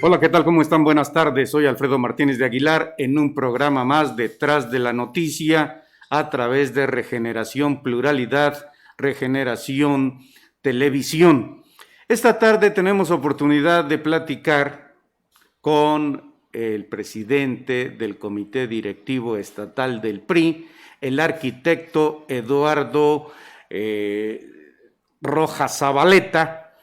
Hola, ¿qué tal? ¿Cómo están? Buenas tardes. Soy Alfredo Martínez de Aguilar en un programa más Detrás de la Noticia a través de Regeneración Pluralidad, Regeneración Televisión. Esta tarde tenemos oportunidad de platicar con el presidente del Comité Directivo Estatal del PRI, el arquitecto Eduardo Rojas Zabaleta,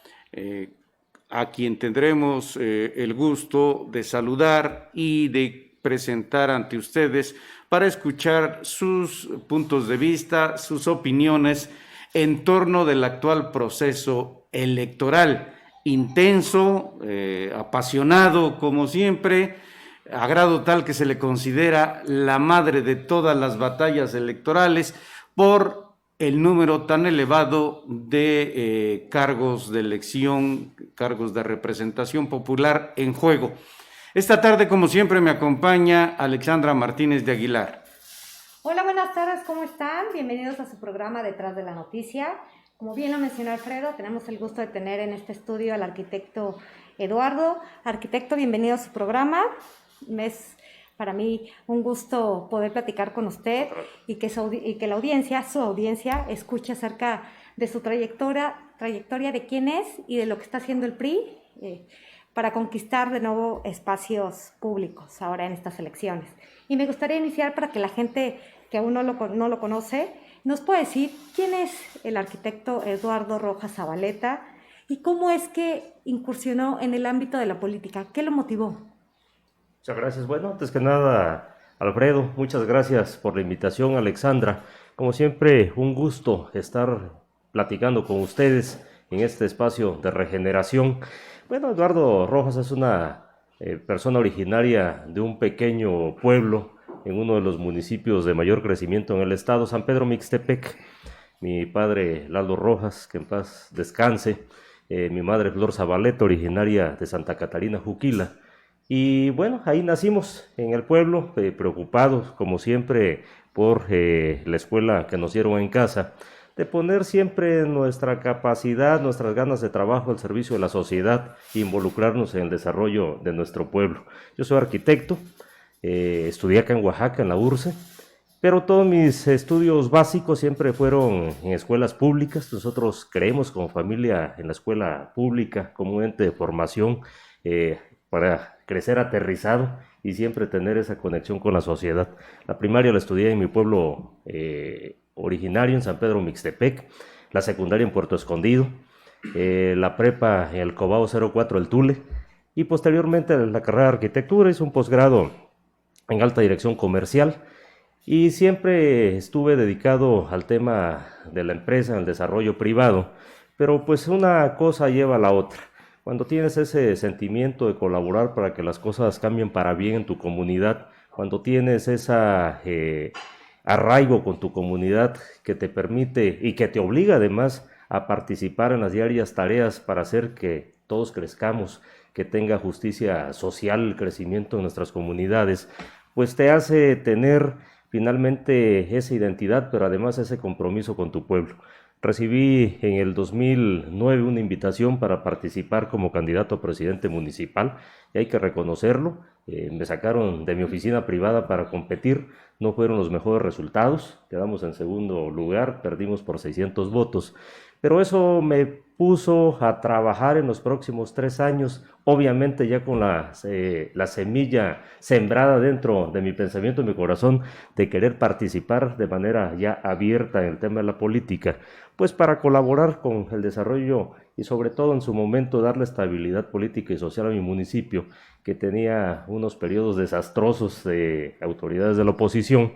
a quien tendremos el gusto de saludar y de presentar ante ustedes para escuchar sus puntos de vista, sus opiniones en torno del actual proceso electoral. Intenso, apasionado como siempre, a grado tal que se le considera la madre de todas las batallas electorales por el número tan elevado de cargos de elección, cargos de representación popular en juego. Esta tarde, como siempre, me acompaña Alexandra Martínez de Aguilar. Hola, buenas tardes, ¿cómo están? Bienvenidos a su programa Detrás de la Noticia. Como bien lo mencionó Alfredo, tenemos el gusto de tener en este estudio al arquitecto Eduardo. Arquitecto, bienvenido a su programa. Es para mí un gusto poder platicar con usted y que la audiencia, su audiencia, escuche acerca de su trayectoria de quién es y de lo que está haciendo el PRI para conquistar de nuevo espacios públicos ahora en estas elecciones. Y me gustaría iniciar para que la gente que aún no lo conoce nos pueda decir quién es el arquitecto Eduardo Rojas Zabaleta y cómo es que incursionó en el ámbito de la política. ¿Qué lo motivó? Muchas gracias. Bueno, antes que nada, Alfredo, muchas gracias por la invitación, Alexandra. Como siempre, un gusto estar platicando con ustedes en este espacio de regeneración. Bueno, Eduardo Rojas es una persona originaria de un pequeño pueblo en uno de los municipios de mayor crecimiento en el estado, San Pedro Mixtepec. Mi padre, Lalo Rojas, que en paz descanse. Mi madre, Flor Zabaleta, originaria de Santa Catarina, Juquila. Y bueno, ahí nacimos en el pueblo, preocupados como siempre por la escuela que nos dieron en casa, de poner siempre nuestra capacidad, nuestras ganas de trabajo al servicio de la sociedad e involucrarnos en el desarrollo de nuestro pueblo. Yo soy arquitecto, estudié acá en Oaxaca, en la URCE, pero todos mis estudios básicos siempre fueron en escuelas públicas. Nosotros creemos como familia en la escuela pública como un ente de formación para crecer aterrizado y siempre tener esa conexión con la sociedad. La primaria la estudié en mi pueblo originario, en San Pedro Mixtepec, la secundaria en Puerto Escondido, la prepa en el Cobao 04 El Tule, y posteriormente la carrera de arquitectura. Hice un posgrado en alta dirección comercial y siempre estuve dedicado al tema de la empresa, al desarrollo privado, pero pues una cosa lleva a la otra. Cuando tienes ese sentimiento de colaborar para que las cosas cambien para bien en tu comunidad, cuando tienes ese arraigo con tu comunidad que te permite y que te obliga además a participar en las diarias tareas para hacer que todos crezcamos, que tenga justicia social el crecimiento de nuestras comunidades, pues te hace tener finalmente esa identidad, pero además ese compromiso con tu pueblo. Recibí en el 2009 una invitación para participar como candidato a presidente municipal y hay que reconocerlo. Me sacaron de mi oficina privada para competir, no fueron los mejores resultados, quedamos en segundo lugar, perdimos por 600 votos, pero eso me puso a trabajar en los próximos 3 años, obviamente ya con la semilla sembrada dentro de mi pensamiento y mi corazón de querer participar de manera ya abierta en el tema de la política, pues para colaborar con el desarrollo y sobre todo en su momento darle estabilidad política y social a mi municipio, que tenía unos periodos desastrosos de autoridades de la oposición.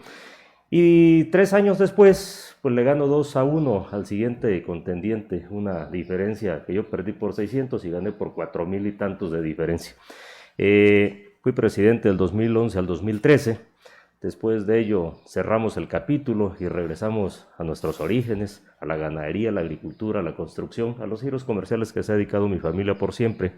Y 3 años después, pues le gano 2-1 al siguiente contendiente, una diferencia que yo perdí por 600 y gané por 4,000 y tantos de diferencia. Fui presidente del 2011 al 2013. Después de ello cerramos el capítulo y regresamos a nuestros orígenes, a la ganadería, a la agricultura, a la construcción, a los giros comerciales que se ha dedicado mi familia por siempre.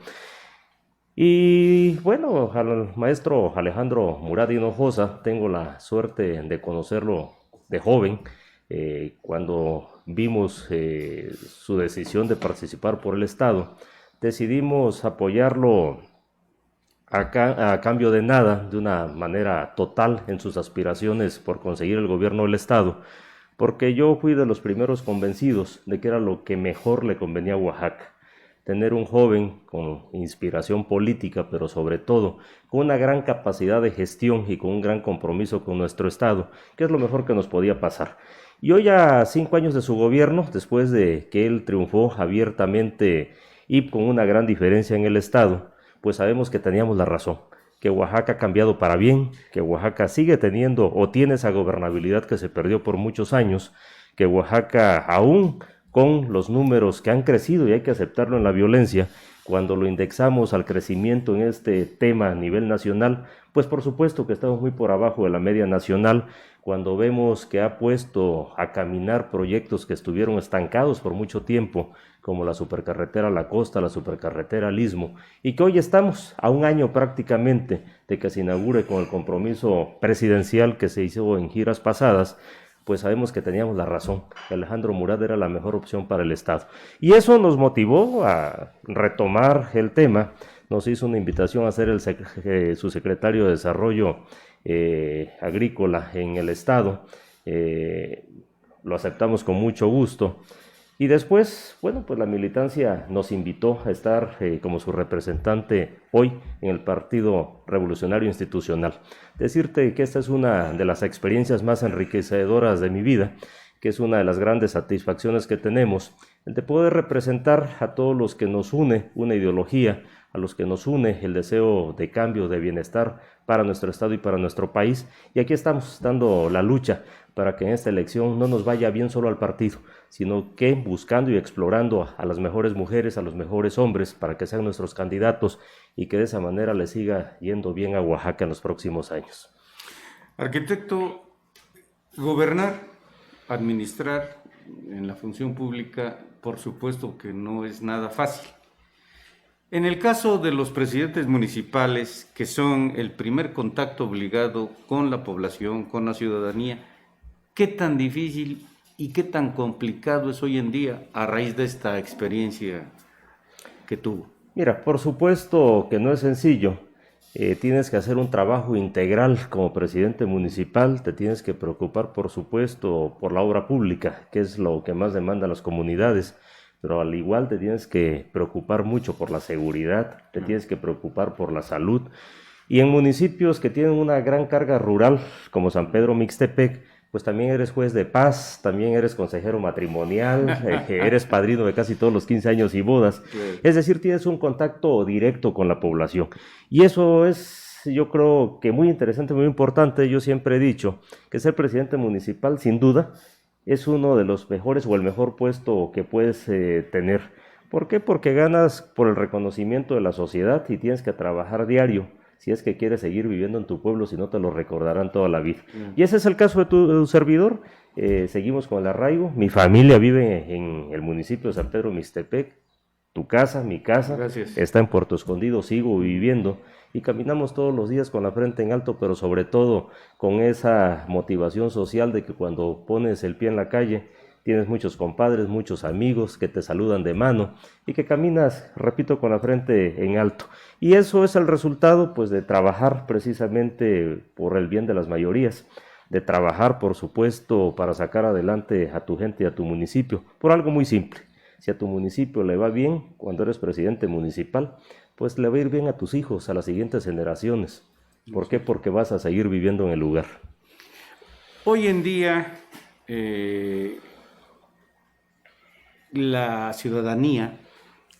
Y bueno, al maestro Alejandro Murat Hinojosa tengo la suerte de conocerlo de joven, cuando vimos su decisión de participar por el Estado. Decidimos apoyarlo a cambio de nada, de una manera total en sus aspiraciones por conseguir el gobierno del Estado, porque yo fui de los primeros convencidos de que era lo que mejor le convenía a Oaxaca. Tener un joven con inspiración política, pero sobre todo con una gran capacidad de gestión y con un gran compromiso con nuestro Estado, que es lo mejor que nos podía pasar. Y hoy, a 5 años de su gobierno, después de que él triunfó abiertamente y con una gran diferencia en el Estado, pues sabemos que teníamos la razón, que Oaxaca ha cambiado para bien, que Oaxaca sigue teniendo o tiene esa gobernabilidad que se perdió por muchos años, que Oaxaca aún con los números que han crecido, y hay que aceptarlo, en la violencia, cuando lo indexamos al crecimiento en este tema a nivel nacional, pues por supuesto que estamos muy por abajo de la media nacional, cuando vemos que ha puesto a caminar proyectos que estuvieron estancados por mucho tiempo, como la supercarretera a la costa, la supercarretera al Istmo, y que hoy estamos a un año prácticamente de que se inaugure con el compromiso presidencial que se hizo en giras pasadas. Pues sabemos que teníamos la razón, que Alejandro Murat era la mejor opción para el Estado. Y eso nos motivó a retomar el tema. Nos hizo una invitación a ser su secretario de Desarrollo Agrícola en el Estado. Lo aceptamos con mucho gusto. Y después, bueno, pues la militancia nos invitó a estar como su representante hoy en el Partido Revolucionario Institucional. Decirte que esta es una de las experiencias más enriquecedoras de mi vida, que es una de las grandes satisfacciones que tenemos, el de poder representar a todos los que nos une una ideología, a los que nos une el deseo de cambio, de bienestar para nuestro Estado y para nuestro país. Y aquí estamos dando la lucha para que en esta elección no nos vaya bien solo al partido, sino que buscando y explorando a las mejores mujeres, a los mejores hombres, para que sean nuestros candidatos y que de esa manera le siga yendo bien a Oaxaca en los próximos años. Arquitecto, gobernar, administrar en la función pública, por supuesto que no es nada fácil. En el caso de los presidentes municipales, que son el primer contacto obligado con la población, con la ciudadanía, ¿qué tan difícil y qué tan complicado es hoy en día a raíz de esta experiencia que tuvo? Mira, por supuesto que no es sencillo. Tienes que hacer un trabajo integral como presidente municipal, te tienes que preocupar, por supuesto, por la obra pública, que es lo que más demandan las comunidades, pero al igual te tienes que preocupar mucho por la seguridad, te tienes que preocupar por la salud. Y en municipios que tienen una gran carga rural, como San Pedro Mixtepec, pues también eres juez de paz, también eres consejero matrimonial, eres padrino de casi todos los 15 años y bodas. Es decir, tienes un contacto directo con la población. Y eso es, yo creo que muy interesante, muy importante. Yo siempre he dicho que ser presidente municipal, sin duda, es uno de los mejores o el mejor puesto que puedes tener. ¿Por qué? Porque ganas por el reconocimiento de la sociedad y tienes que trabajar diario si es que quieres seguir viviendo en tu pueblo, si no te lo recordarán toda la vida. Y ese es el caso de tu servidor. Seguimos con el arraigo. Mi familia vive en el municipio de San Pedro Mixtepec. Tu casa, mi casa, Gracias. Está en Puerto Escondido, sigo viviendo y caminamos todos los días con la frente en alto, pero sobre todo con esa motivación social de que cuando pones el pie en la calle tienes muchos compadres, muchos amigos que te saludan de mano y que caminas, repito, con la frente en alto. Y eso es el resultado, pues, de trabajar precisamente por el bien de las mayorías, de trabajar, por supuesto, para sacar adelante a tu gente y a tu municipio, por algo muy simple. Si a tu municipio le va bien cuando eres presidente municipal, pues le va a ir bien a tus hijos, a las siguientes generaciones. ¿Por qué? Porque vas a seguir viviendo en el lugar. Hoy en día, la ciudadanía,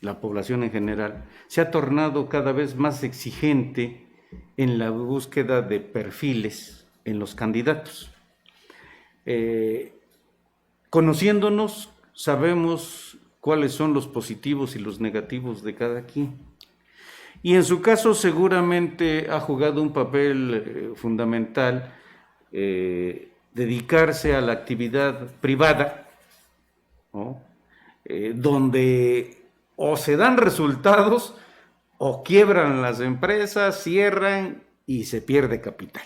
la población en general, se ha tornado cada vez más exigente en la búsqueda de perfiles en los candidatos. Conociéndonos, sabemos cuáles son los positivos y los negativos de cada quien. Y en su caso seguramente ha jugado un papel fundamental dedicarse a la actividad privada, ¿no? Donde o se dan resultados o quiebran las empresas, cierran y se pierde capital.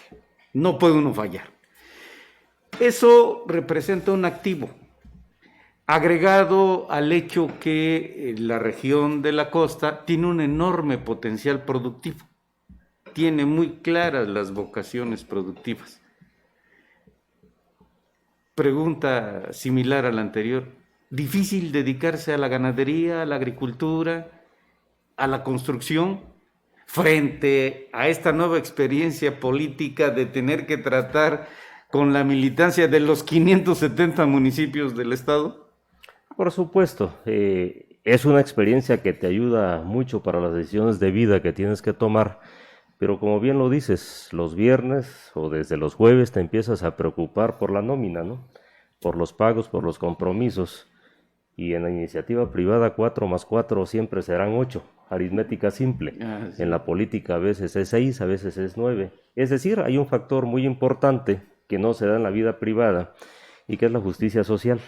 No puede uno fallar. Eso representa un activo, agregado al hecho que la región de la costa tiene un enorme potencial productivo. tiene muy claras las vocaciones productivas. Pregunta similar a la anterior. ¿Difícil dedicarse a la ganadería, a la agricultura, a la construcción, frente a esta nueva experiencia política de tener que tratar con la militancia de los 570 municipios del estado? Por supuesto, es una experiencia que te ayuda mucho para las decisiones de vida que tienes que tomar, pero como bien lo dices, los viernes o desde los jueves te empiezas a preocupar por la nómina, ¿no? Por los pagos, por los compromisos. Y en la iniciativa privada 4 más 4 siempre serán 8, aritmética simple. Sí. En la política a veces es 6, a veces es 9. Es decir, hay un factor muy importante que no se da en la vida privada y que es la justicia social.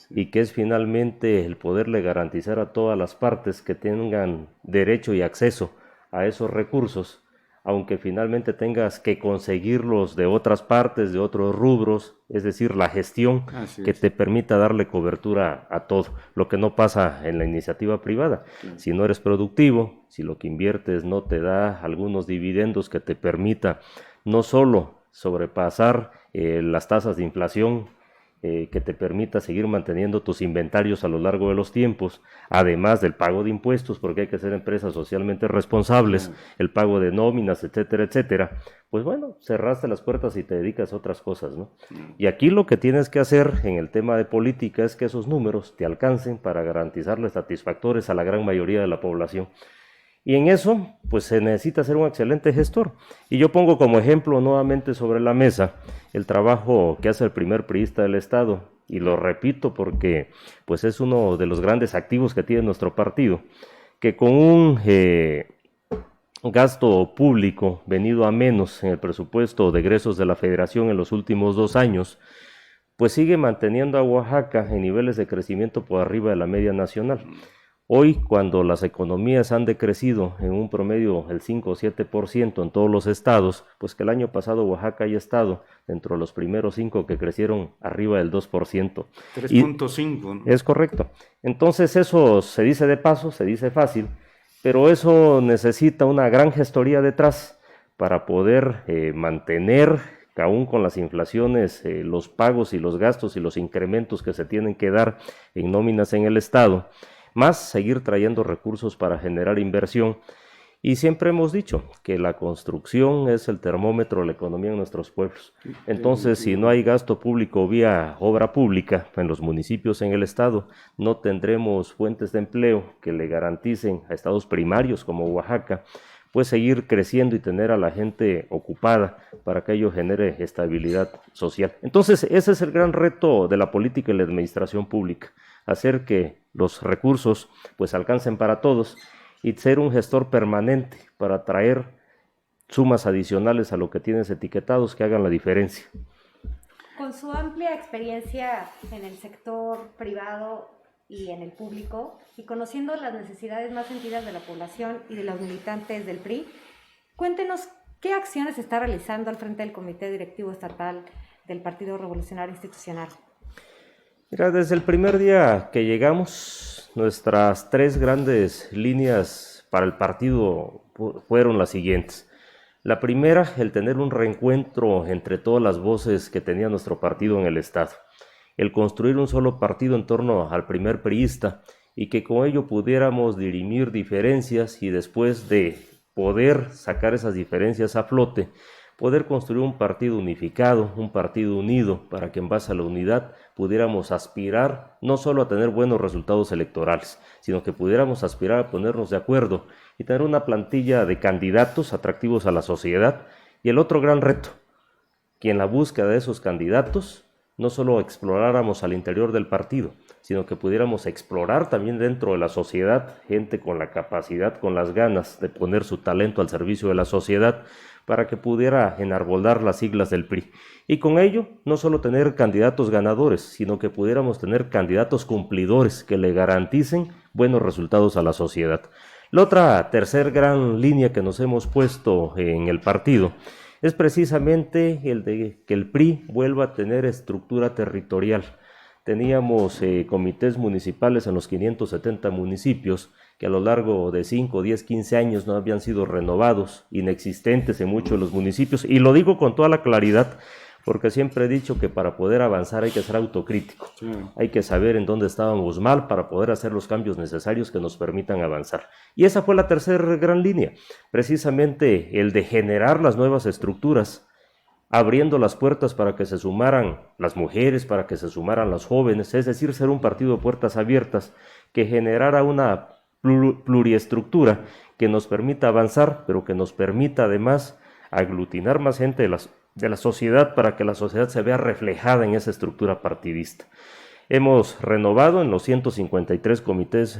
Y que es finalmente el poderle garantizar a todas las partes que tengan derecho y acceso a esos recursos, aunque finalmente tengas que conseguirlos de otras partes, de otros rubros, es decir, la gestión que te permita darle cobertura a todo, lo que no pasa en la iniciativa privada. Si no eres productivo, si lo que inviertes no te da algunos dividendos que te permita no solo sobrepasar las tasas de inflación, que te permita seguir manteniendo tus inventarios a lo largo de los tiempos, además del pago de impuestos, porque hay que ser empresas socialmente responsables, el pago de nóminas, etcétera, etcétera, pues bueno, cerraste las puertas y te dedicas a otras cosas, ¿no? Y aquí lo que tienes que hacer en el tema de política es que esos números te alcancen para garantizarles satisfactores a la gran mayoría de la población. Y en eso, pues se necesita ser un excelente gestor. Y yo pongo como ejemplo nuevamente sobre la mesa el trabajo que hace el primer priista del Estado. Y lo repito porque pues es uno de los grandes activos que tiene nuestro partido, que con un gasto público venido a menos en el presupuesto de egresos de la Federación en los últimos 2 años, pues sigue manteniendo a Oaxaca en niveles de crecimiento por arriba de la media nacional. Hoy, cuando las economías han decrecido en un promedio el 5 o 7% en todos los estados, pues que el año pasado Oaxaca haya estado dentro de los primeros 5 que crecieron arriba del 2%. 3.5, ¿no? Es correcto. Entonces eso se dice de paso, se dice fácil, pero eso necesita una gran gestoría detrás para poder mantener, aún con las inflaciones, los pagos y los gastos y los incrementos que se tienen que dar en nóminas en el estado, más seguir trayendo recursos para generar inversión. Y siempre hemos dicho que la construcción es el termómetro de la economía en nuestros pueblos. Entonces, si no hay gasto público vía obra pública en los municipios en el estado, no tendremos fuentes de empleo que le garanticen a estados primarios como Oaxaca, pues seguir creciendo y tener a la gente ocupada para que ello genere estabilidad social. Entonces, ese es el gran reto de la política y la administración pública, hacer que los recursos pues alcancen para todos y ser un gestor permanente para traer sumas adicionales a lo que tienes etiquetados que hagan la diferencia. Con su amplia experiencia en el sector privado y en el público, y conociendo las necesidades más sentidas de la población y de los militantes del PRI, cuéntenos qué acciones está realizando al frente del Comité Directivo Estatal del Partido Revolucionario Institucional. Mira, desde el primer día que llegamos, nuestras 3 grandes líneas para el partido fueron las siguientes. La primera, el tener un reencuentro entre todas las voces que tenía nuestro partido en el estado. El construir un solo partido en torno al primer priista y que con ello pudiéramos dirimir diferencias y después de poder sacar esas diferencias a flote, poder construir un partido unificado, un partido unido, para que en base a la unidad pudiéramos aspirar no solo a tener buenos resultados electorales, sino que pudiéramos aspirar a ponernos de acuerdo y tener una plantilla de candidatos atractivos a la sociedad. Y el otro gran reto, que en la búsqueda de esos candidatos no solo exploráramos al interior del partido, sino que pudiéramos explorar también dentro de la sociedad gente con la capacidad, con las ganas de poner su talento al servicio de la sociedad, para que pudiera enarbolar las siglas del PRI. Y con ello, no solo tener candidatos ganadores, sino que pudiéramos tener candidatos cumplidores que le garanticen buenos resultados a la sociedad. La otra tercer gran línea que nos hemos puesto en el partido es precisamente el de que el PRI vuelva a tener estructura territorial. Teníamos comités municipales en los 570 municipios que a lo largo de 5, 10, 15 años no habían sido renovados, inexistentes en muchos de los municipios, y lo digo con toda la claridad, porque siempre he dicho que para poder avanzar hay que ser autocrítico, sí. Hay que saber en dónde estábamos mal para poder hacer los cambios necesarios que nos permitan avanzar. Y esa fue la tercera gran línea, precisamente el de generar las nuevas estructuras, abriendo las puertas para que se sumaran las mujeres, para que se sumaran los jóvenes, es decir, ser un partido de puertas abiertas que generara una pluriestructura que nos permita avanzar, pero que nos permita además aglutinar más gente de la sociedad para que la sociedad se vea reflejada en esa estructura partidista. Hemos renovado en los 153 comités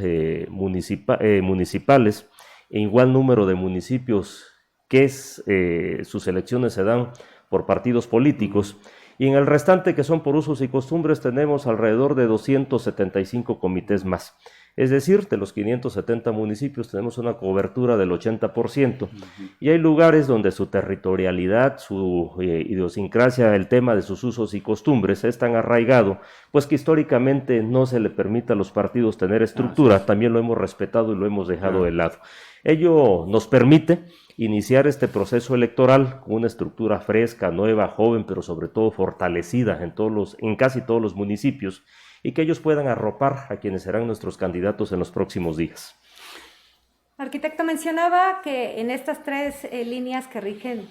municipales e igual número de municipios que sus elecciones se dan por partidos políticos, y en el restante, que son por usos y costumbres, tenemos alrededor de 275 comités más. Es decir, de los 570 municipios tenemos una cobertura del 80%, y hay lugares donde su territorialidad, su idiosincrasia, el tema de sus usos y costumbres es tan arraigado, pues que históricamente no se le permite a los partidos tener estructura, también lo hemos respetado y lo hemos dejado de lado. Ello nos permite iniciar este proceso electoral con una estructura fresca, nueva, joven, pero sobre todo fortalecida en casi todos los municipios, y que ellos puedan arropar a quienes serán nuestros candidatos en los próximos días. Arquitecto, mencionaba que en estas tres líneas que rigen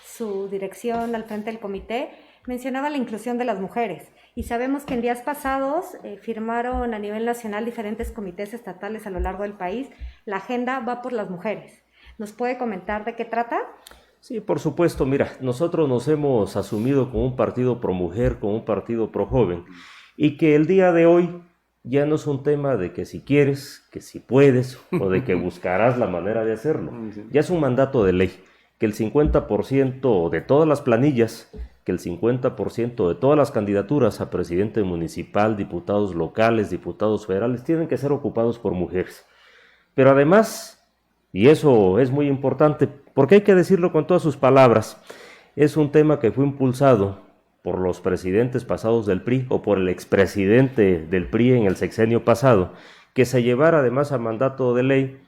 su dirección al frente del comité, mencionaba la inclusión de las mujeres, y sabemos que en días pasados firmaron a nivel nacional diferentes comités estatales a lo largo del país. La agenda va por las mujeres. ¿Nos puede comentar de qué trata? Sí, por supuesto. Mira, nosotros nos hemos asumido como un partido pro mujer, como un partido pro joven, y que el día de hoy ya no es un tema de que si quieres, que si puedes, o de que buscarás la manera de hacerlo. Ya es un mandato de ley, que el 50% de todas las planillas, que el 50% de todas las candidaturas a presidente municipal, diputados locales, diputados federales, tienen que ser ocupados por mujeres. Pero además, y eso es muy importante, porque hay que decirlo con todas sus palabras, es un tema que fue impulsado por los presidentes pasados del PRI o por el expresidente del PRI en el sexenio pasado, que se llevara además a mandato de ley,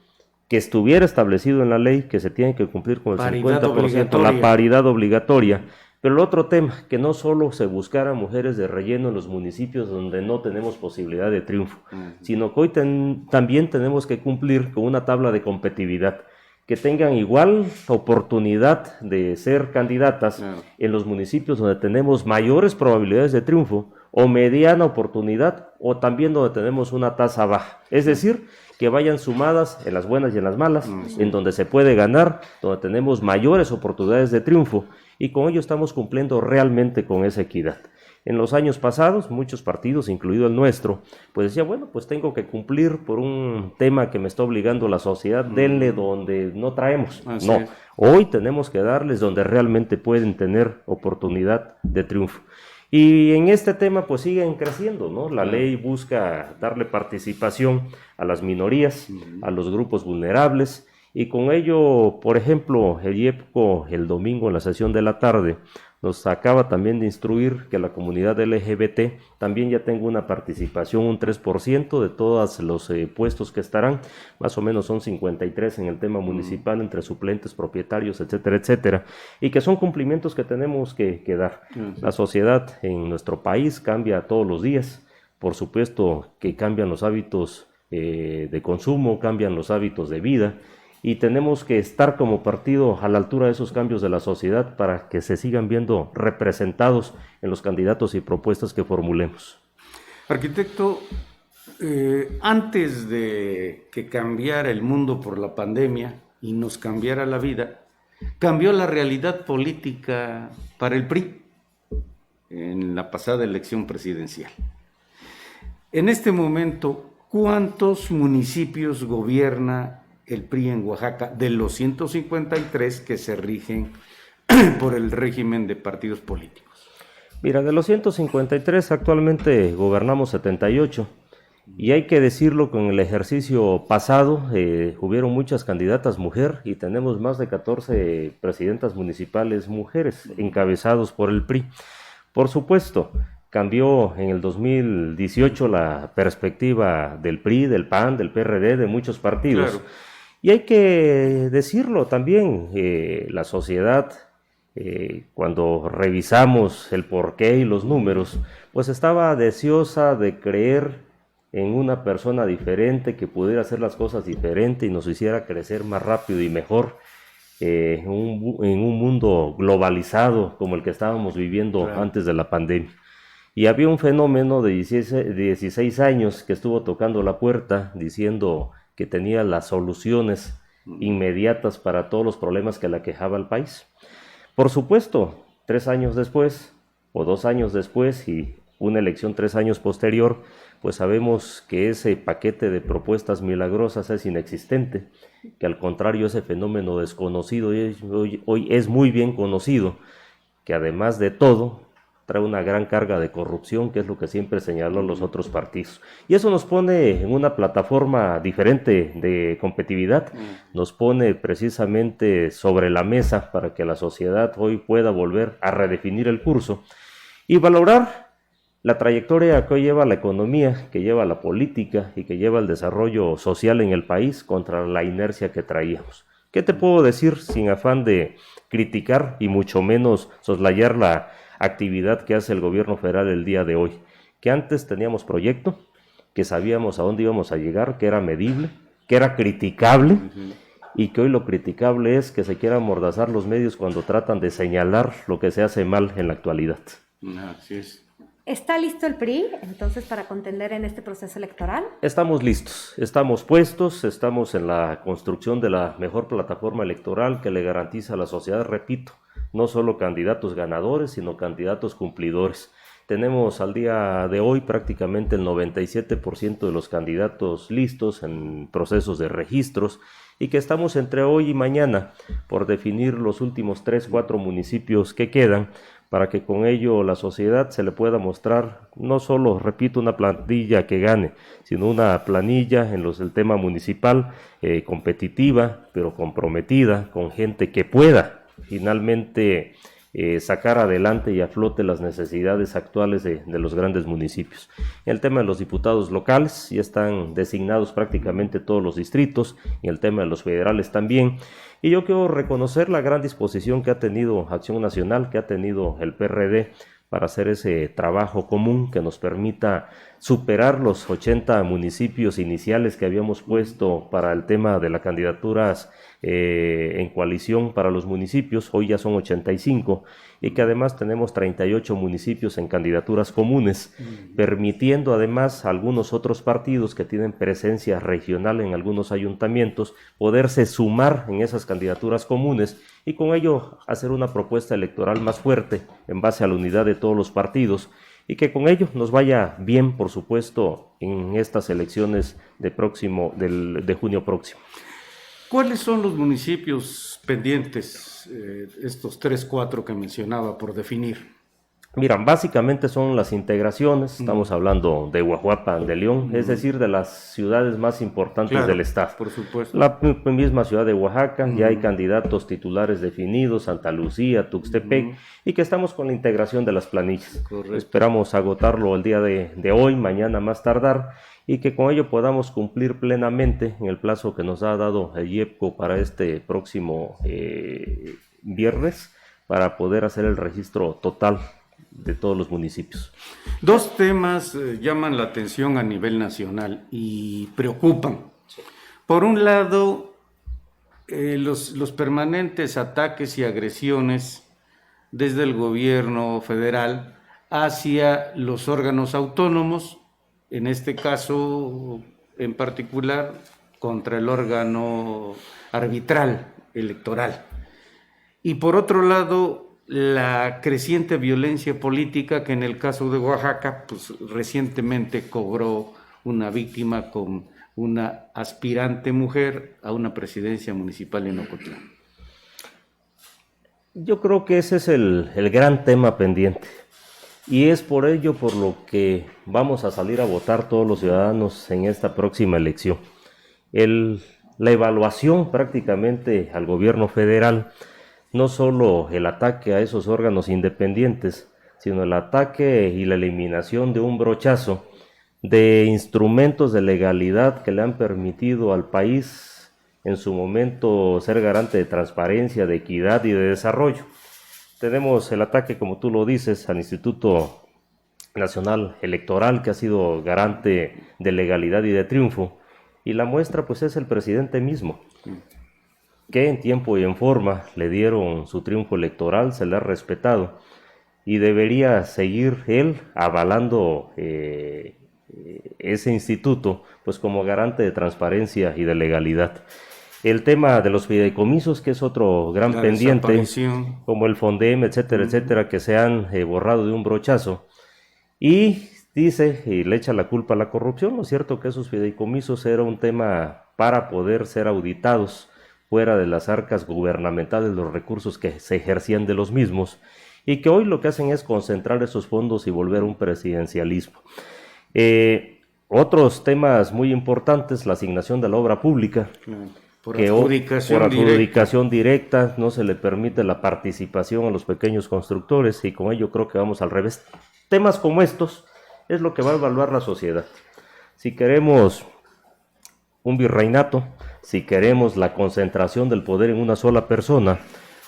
que estuviera establecido en la ley que se tiene que cumplir con el 50%, la paridad obligatoria. Pero el otro tema, que no solo se buscara mujeres de relleno en los municipios donde no tenemos posibilidad de triunfo, sino que hoy también tenemos que cumplir con una tabla de competitividad, que tengan igual oportunidad de ser candidatas en los municipios donde tenemos mayores probabilidades de triunfo, o mediana oportunidad, o también donde tenemos una tasa baja. Es decir, que vayan sumadas en las buenas y en las malas, en donde se puede ganar, donde tenemos mayores oportunidades de triunfo, y con ello estamos cumpliendo realmente con esa equidad. En los años pasados, muchos partidos, incluido el nuestro, pues decían, bueno, pues tengo que cumplir por un tema que me está obligando la sociedad, denle donde no traemos. No, hoy tenemos que darles donde realmente pueden tener oportunidad de triunfo. Y en este tema pues siguen creciendo, ¿no? La ley busca darle participación a las minorías, a los grupos vulnerables, y con ello, por ejemplo, el IEPCO el domingo en la sesión de la tarde nos acaba también de instruir que la comunidad LGBT también ya tenga una participación, un 3% de todos los puestos que estarán, más o menos son 53 en el tema municipal, entre suplentes, propietarios, etcétera, etcétera, y que son cumplimientos que tenemos que dar. La sociedad en nuestro país cambia todos los días, por supuesto que cambian los hábitos de consumo, cambian los hábitos de vida, y tenemos que estar como partido a la altura de esos cambios de la sociedad para que se sigan viendo representados en los candidatos y propuestas que formulemos. Arquitecto, antes de que cambiara el mundo por la pandemia y nos cambiara la vida, cambió la realidad política para el PRI en la pasada elección presidencial. En este momento, ¿cuántos municipios gobierna el PRI en Oaxaca de los 153 que se rigen por el régimen de partidos políticos? Mira, de los 153 actualmente gobernamos 78, y hay que decirlo, con el ejercicio pasado hubieron muchas candidatas mujer y tenemos más de 14 presidentas municipales mujeres encabezados por el PRI. Por supuesto cambió en el 2018 la perspectiva del PRI, del PAN, del PRD, de muchos partidos. Claro. Y hay que decirlo también, la sociedad, cuando revisamos el porqué y los números, pues estaba deseosa de creer en una persona diferente que pudiera hacer las cosas diferente y nos hiciera crecer más rápido y mejor en un mundo globalizado como el que estábamos viviendo Claro. antes de la pandemia. Y había un fenómeno de 16 años que estuvo tocando la puerta diciendo que tenía las soluciones inmediatas para todos los problemas que le aquejaba al país. Por supuesto, 3 años después, o 2 años después, y una elección 3 años posterior, pues sabemos que ese paquete de propuestas milagrosas es inexistente, que al contrario ese fenómeno desconocido hoy es muy bien conocido, que además de todo trae una gran carga de corrupción, que es lo que siempre señaló los otros partidos. Y eso nos pone en una plataforma diferente de competitividad, nos pone precisamente sobre la mesa para que la sociedad hoy pueda volver a redefinir el curso y valorar la trayectoria que hoy lleva la economía, que lleva la política y que lleva el desarrollo social en el país contra la inercia que traíamos. ¿Qué te puedo decir sin afán de criticar y mucho menos soslayar la actividad que hace el gobierno federal el día de hoy? Que antes teníamos proyecto, que sabíamos a dónde íbamos a llegar, que era medible, que era criticable, y que hoy lo criticable es que se quieran amordazar los medios cuando tratan de señalar lo que se hace mal en la actualidad. Así es. ¿Está listo el PRI entonces para contender en este proceso electoral? Estamos listos, estamos puestos, estamos en la construcción de la mejor plataforma electoral que le garantiza a la sociedad, repito, no solo candidatos ganadores, sino candidatos cumplidores. Tenemos al día de hoy prácticamente el 97% de los candidatos listos en procesos de registros y que estamos entre hoy y mañana por definir los últimos 3-4 municipios que quedan para que con ello la sociedad se le pueda mostrar no solo, repito, una planilla que gane, sino una planilla en el tema municipal competitiva, pero comprometida, con gente que pueda finalmente sacar adelante y a flote las necesidades actuales de los grandes municipios. En el tema de los diputados locales, ya están designados prácticamente todos los distritos, y el tema de los federales también. Y yo quiero reconocer la gran disposición que ha tenido Acción Nacional, que ha tenido el PRD para hacer ese trabajo común que nos permita superar los 80 municipios iniciales que habíamos puesto para el tema de las candidaturas en coalición para los municipios. Hoy ya son 85 y que además tenemos 38 municipios en candidaturas comunes, permitiendo además a algunos otros partidos que tienen presencia regional en algunos ayuntamientos poderse sumar en esas candidaturas comunes y con ello hacer una propuesta electoral más fuerte en base a la unidad de todos los partidos y que con ello nos vaya bien, por supuesto, en estas elecciones de junio próximo. ¿Cuáles son los municipios pendientes, estos 3-4 que mencionaba por definir? Mira, básicamente son las integraciones, estamos hablando de Huajuapan, de León, es decir, de las ciudades más importantes del estado. Por supuesto. La misma ciudad de Oaxaca, ya hay candidatos titulares definidos, Santa Lucía, Tuxtepec, y que estamos con la integración de las planillas. Correcto. Esperamos agotarlo el día de hoy, mañana más tardar, y que con ello podamos cumplir plenamente en el plazo que nos ha dado el IEPCO para este próximo viernes, para poder hacer el registro total de todos los municipios. Dos temas llaman la atención a nivel nacional y preocupan. Por un lado, los permanentes ataques y agresiones desde el gobierno federal hacia los órganos autónomos, en este caso en particular contra el órgano arbitral electoral. Y por otro lado, la creciente violencia política que en el caso de Oaxaca, pues recientemente cobró una víctima con una aspirante mujer a una presidencia municipal en Ocotlán. Yo creo que ese es el gran tema pendiente y es por ello por lo que vamos a salir a votar todos los ciudadanos en esta próxima elección. La evaluación prácticamente al gobierno federal, no solo el ataque a esos órganos independientes, sino el ataque y la eliminación de un brochazo de instrumentos de legalidad que le han permitido al país en su momento ser garante de transparencia, de equidad y de desarrollo. Tenemos el ataque, como tú lo dices, al Instituto Nacional Electoral, que ha sido garante de legalidad y de triunfo, y la muestra pues es el presidente mismo, que en tiempo y en forma le dieron su triunfo electoral, se le ha respetado, y debería seguir él avalando ese instituto pues como garante de transparencia y de legalidad. El tema de los fideicomisos, que es otro gran pendiente, como el Fondem, etcétera, etcétera, que se han borrado de un brochazo, y dice, y le echa la culpa a la corrupción. ¿No es cierto que esos fideicomisos era un tema para poder ser auditados fuera de las arcas gubernamentales, los recursos que se ejercían de los mismos, y que hoy lo que hacen es concentrar esos fondos y volver a un presidencialismo? Otros temas muy importantes, la asignación de la obra pública, por que adjudicación directa no se le permite la participación a los pequeños constructores, y con ello creo que vamos al revés. Temas como estos es lo que va a evaluar la sociedad. Si queremos un virreinato, si queremos la concentración del poder en una sola persona,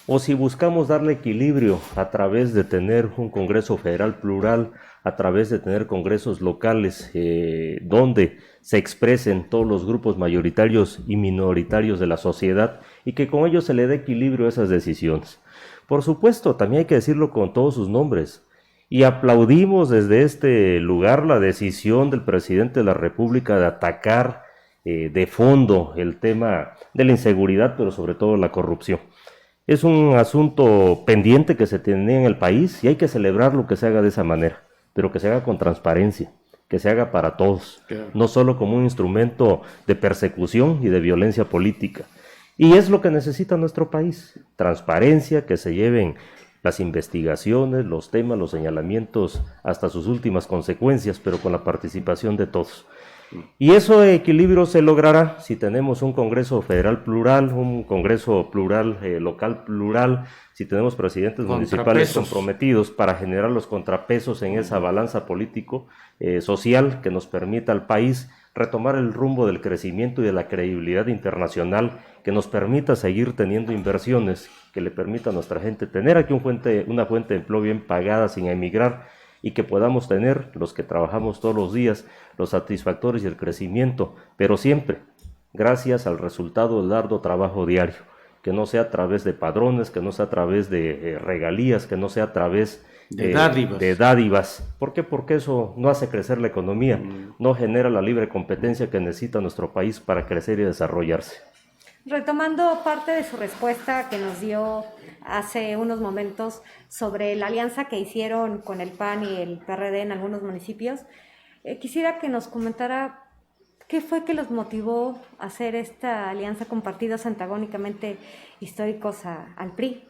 o si buscamos darle equilibrio a través de tener un Congreso Federal plural, a través de tener congresos locales donde se expresen todos los grupos mayoritarios y minoritarios de la sociedad, y que con ello se le dé equilibrio a esas decisiones. Por supuesto, también hay que decirlo con todos sus nombres, y aplaudimos desde este lugar la decisión del presidente de la República de atacar de fondo el tema de la inseguridad, pero sobre todo la corrupción. Es un asunto pendiente que se tenía en el país, y hay que celebrar lo que se haga de esa manera, pero que se haga con transparencia, que se haga para todos, no solo como un instrumento de persecución y de violencia política. Y es lo que necesita nuestro país: transparencia, que se lleven las investigaciones, los temas, los señalamientos hasta sus últimas consecuencias, pero con la participación de todos. Y ese equilibrio se logrará si tenemos un Congreso Federal plural, un Congreso plural, local plural, si tenemos presidentes municipales comprometidos para generar los contrapesos en esa balanza político, social, que nos permita al país retomar el rumbo del crecimiento y de la credibilidad internacional, que nos permita seguir teniendo inversiones, que le permita a nuestra gente tener aquí una fuente de empleo bien pagada sin emigrar, y que podamos tener, los que trabajamos todos los días, los satisfactores y el crecimiento, pero siempre gracias al resultado del arduo trabajo diario, que no sea a través de padrones, que no sea a través de regalías, que no sea a través de dádivas. ¿Por qué? Porque eso no hace crecer la economía, no genera la libre competencia que necesita nuestro país para crecer y desarrollarse. Retomando parte de su respuesta que nos dio hace unos momentos sobre la alianza que hicieron con el PAN y el PRD en algunos municipios, quisiera que nos comentara qué fue que los motivó a hacer esta alianza con partidos antagónicamente históricos al PRI.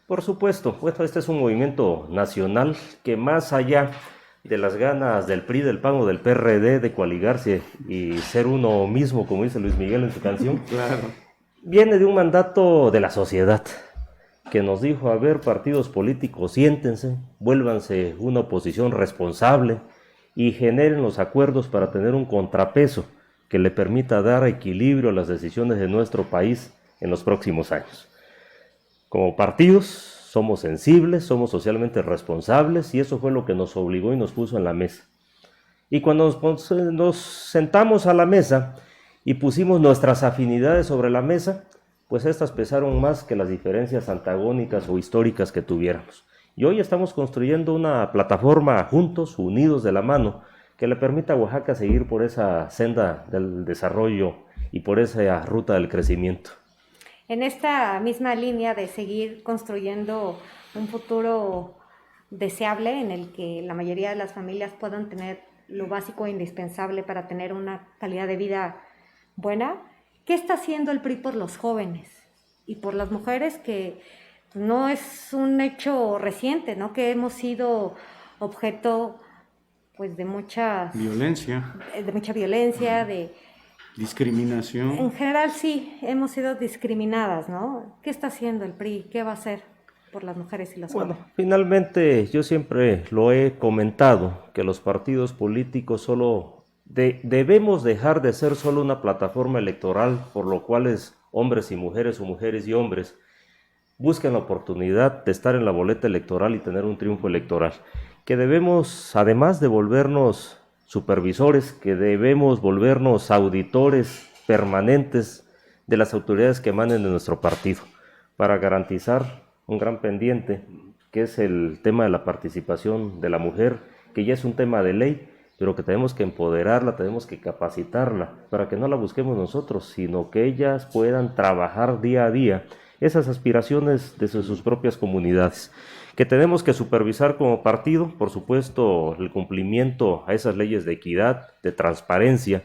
Por supuesto, bueno, este es un movimiento nacional que, más allá de las ganas del PRI, del PAN o del PRD de coaligarse y ser uno mismo, como dice Luis Miguel en su canción, claro, viene de un mandato de la sociedad que nos dijo: a ver, partidos políticos, siéntense, vuélvanse una oposición responsable y generen los acuerdos para tener un contrapeso que le permita dar equilibrio a las decisiones de nuestro país en los próximos años. Como partidos somos sensibles, somos socialmente responsables, y eso fue lo que nos obligó y nos puso en la mesa. Y cuando nos sentamos a la mesa y pusimos nuestras afinidades sobre la mesa, pues estas pesaron más que las diferencias antagónicas o históricas que tuviéramos. Y hoy estamos construyendo una plataforma juntos, unidos de la mano, que le permita a Oaxaca seguir por esa senda del desarrollo y por esa ruta del crecimiento. En esta misma línea de seguir construyendo un futuro deseable en el que la mayoría de las familias puedan tener lo básico e indispensable para tener una calidad de vida buena, ¿qué está haciendo el PRI por los jóvenes y por las mujeres? Que no es un hecho reciente, ¿no? Que hemos sido objeto pues de mucha violencia, de discriminación. En general sí, hemos sido discriminadas, ¿no? ¿Qué está haciendo el PRI? ¿Qué va a hacer? por las mujeres y los Bueno, jóvenes? finalmente yo siempre lo he comentado, que los partidos políticos debemos dejar de ser solo una plataforma electoral por lo cual hombres y mujeres o mujeres y hombres busquen la oportunidad de estar en la boleta electoral y tener un triunfo electoral. Que debemos, además de volvernos supervisores, que debemos volvernos auditores permanentes de las autoridades que emanen de nuestro partido, para garantizar un gran pendiente, que es el tema de la participación de la mujer, que ya es un tema de ley, pero que tenemos que empoderarla, tenemos que capacitarla, para que no la busquemos nosotros, sino que ellas puedan trabajar día a día esas aspiraciones desde sus propias comunidades, que tenemos que supervisar como partido, por supuesto, el cumplimiento a esas leyes de equidad, de transparencia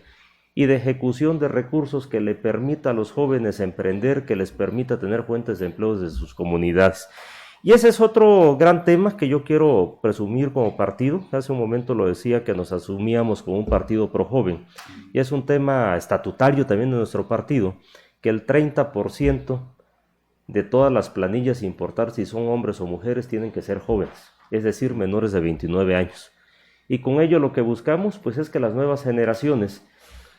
y de ejecución de recursos que le permita a los jóvenes emprender, que les permita tener fuentes de empleo desde sus comunidades. Y ese es otro gran tema que yo quiero presumir como partido. Hace un momento lo decía, que nos asumíamos como un partido pro joven, y es un tema estatutario también de nuestro partido, que el 30% de todas las planillas, sin importar si son hombres o mujeres, tienen que ser jóvenes, es decir, menores de 29 años. Y con ello lo que buscamos pues es que las nuevas generaciones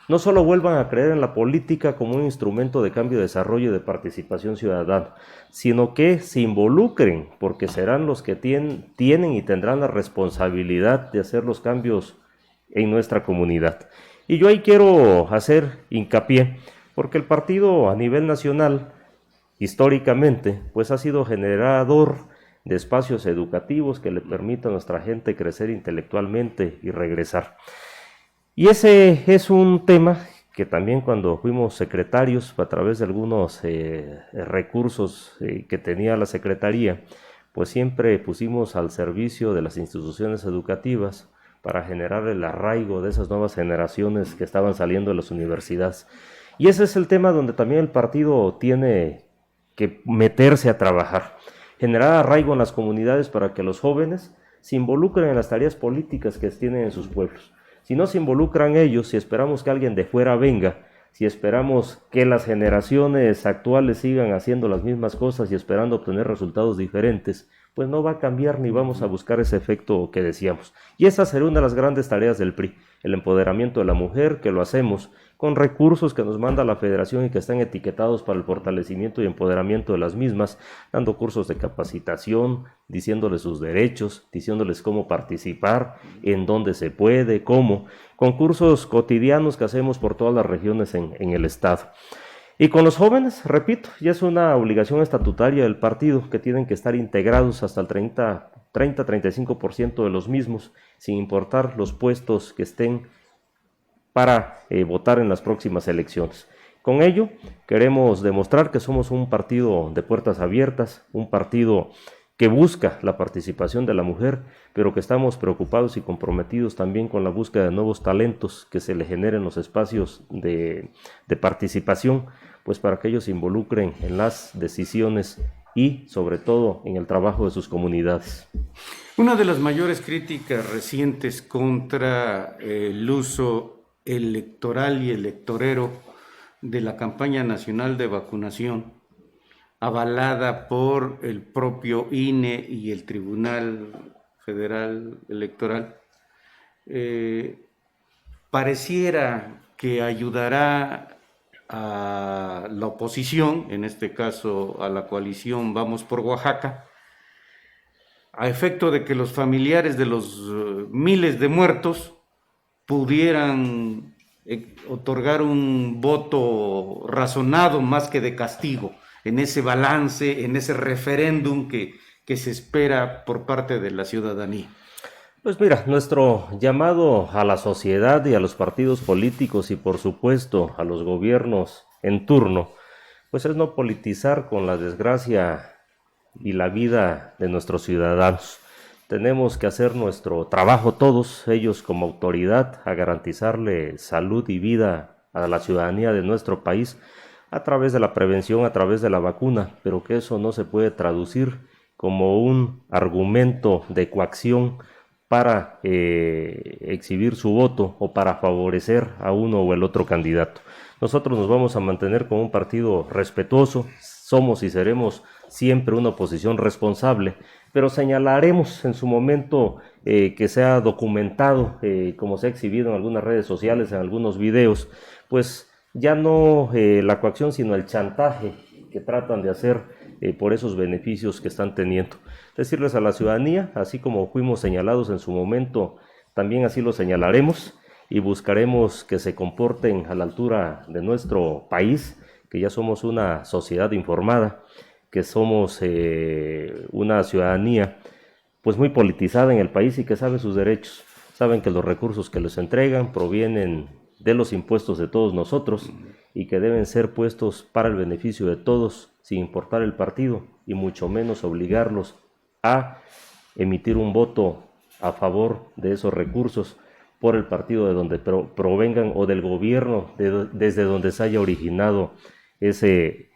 no solo vuelvan a creer en la política como un instrumento de cambio, desarrollo y de participación ciudadana, sino que se involucren, porque serán los que tienen y tendrán la responsabilidad de hacer los cambios en nuestra comunidad. Y yo ahí quiero hacer hincapié, porque el partido a nivel nacional, históricamente, pues ha sido generador de espacios educativos que le permitan a nuestra gente crecer intelectualmente y regresar. Y ese es un tema que también cuando fuimos secretarios, a través de algunos recursos que tenía la Secretaría, pues siempre pusimos al servicio de las instituciones educativas para generar el arraigo de esas nuevas generaciones que estaban saliendo de las universidades. Y ese es el tema donde también el partido tiene que meterse a trabajar, generar arraigo en las comunidades para que los jóvenes se involucren en las tareas políticas que tienen en sus pueblos. Si no se involucran ellos, si esperamos que alguien de fuera venga, si esperamos que las generaciones actuales sigan haciendo las mismas cosas y esperando obtener resultados diferentes, pues no va a cambiar ni vamos a buscar ese efecto que decíamos. Y esa será una de las grandes tareas del PRI, el empoderamiento de la mujer, que lo hacemos con recursos que nos manda la Federación y que están etiquetados para el fortalecimiento y empoderamiento de las mismas, dando cursos de capacitación, diciéndoles sus derechos, diciéndoles cómo participar, en dónde se puede, cómo, con cursos cotidianos que hacemos por todas las regiones en el estado. Y con los jóvenes, repito, ya es una obligación estatutaria del partido que tienen que estar integrados hasta el 30-35% de los mismos, sin importar los puestos que estén para votar en las próximas elecciones. Con ello, queremos demostrar que somos un partido de puertas abiertas, un partido que busca la participación de la mujer, pero que estamos preocupados y comprometidos también con la búsqueda de nuevos talentos que se le generen los espacios de participación, pues para que ellos se involucren en las decisiones y sobre todo en el trabajo de sus comunidades. Una de las mayores críticas recientes contra el uso electoral y electorero de la campaña nacional de vacunación, avalada por el propio INE y el Tribunal Federal Electoral, pareciera que ayudará a la oposición, en este caso a la coalición Vamos por Oaxaca, a efecto de que los familiares de los miles de muertos pudieran otorgar un voto razonado más que de castigo en ese balance, en ese referéndum que se espera por parte de la ciudadanía. Pues mira, nuestro llamado a la sociedad y a los partidos políticos y por supuesto a los gobiernos en turno, pues es no politizar con la desgracia y la vida de nuestros ciudadanos. Tenemos que hacer nuestro trabajo todos ellos como autoridad a garantizarle salud y vida a la ciudadanía de nuestro país a través de la prevención, a través de la vacuna, pero que eso no se puede traducir como un argumento de coacción para exhibir su voto o para favorecer a uno o el otro candidato. Nosotros nos vamos a mantener como un partido respetuoso, somos y seremos siempre una oposición responsable, pero señalaremos en su momento que se ha documentado, como se ha exhibido en algunas redes sociales, en algunos videos, pues ya no la coacción, sino el chantaje que tratan de hacer por esos beneficios que están teniendo. Decirles a la ciudadanía, así como fuimos señalados en su momento, también así lo señalaremos y buscaremos que se comporten a la altura de nuestro país, que ya somos una sociedad informada, que somos una ciudadanía pues muy politizada en el país y que sabe sus derechos, saben que los recursos que les entregan provienen de los impuestos de todos nosotros y que deben ser puestos para el beneficio de todos, sin importar el partido y mucho menos obligarlos a emitir un voto a favor de esos recursos por el partido de donde provengan o del gobierno desde donde se haya originado ese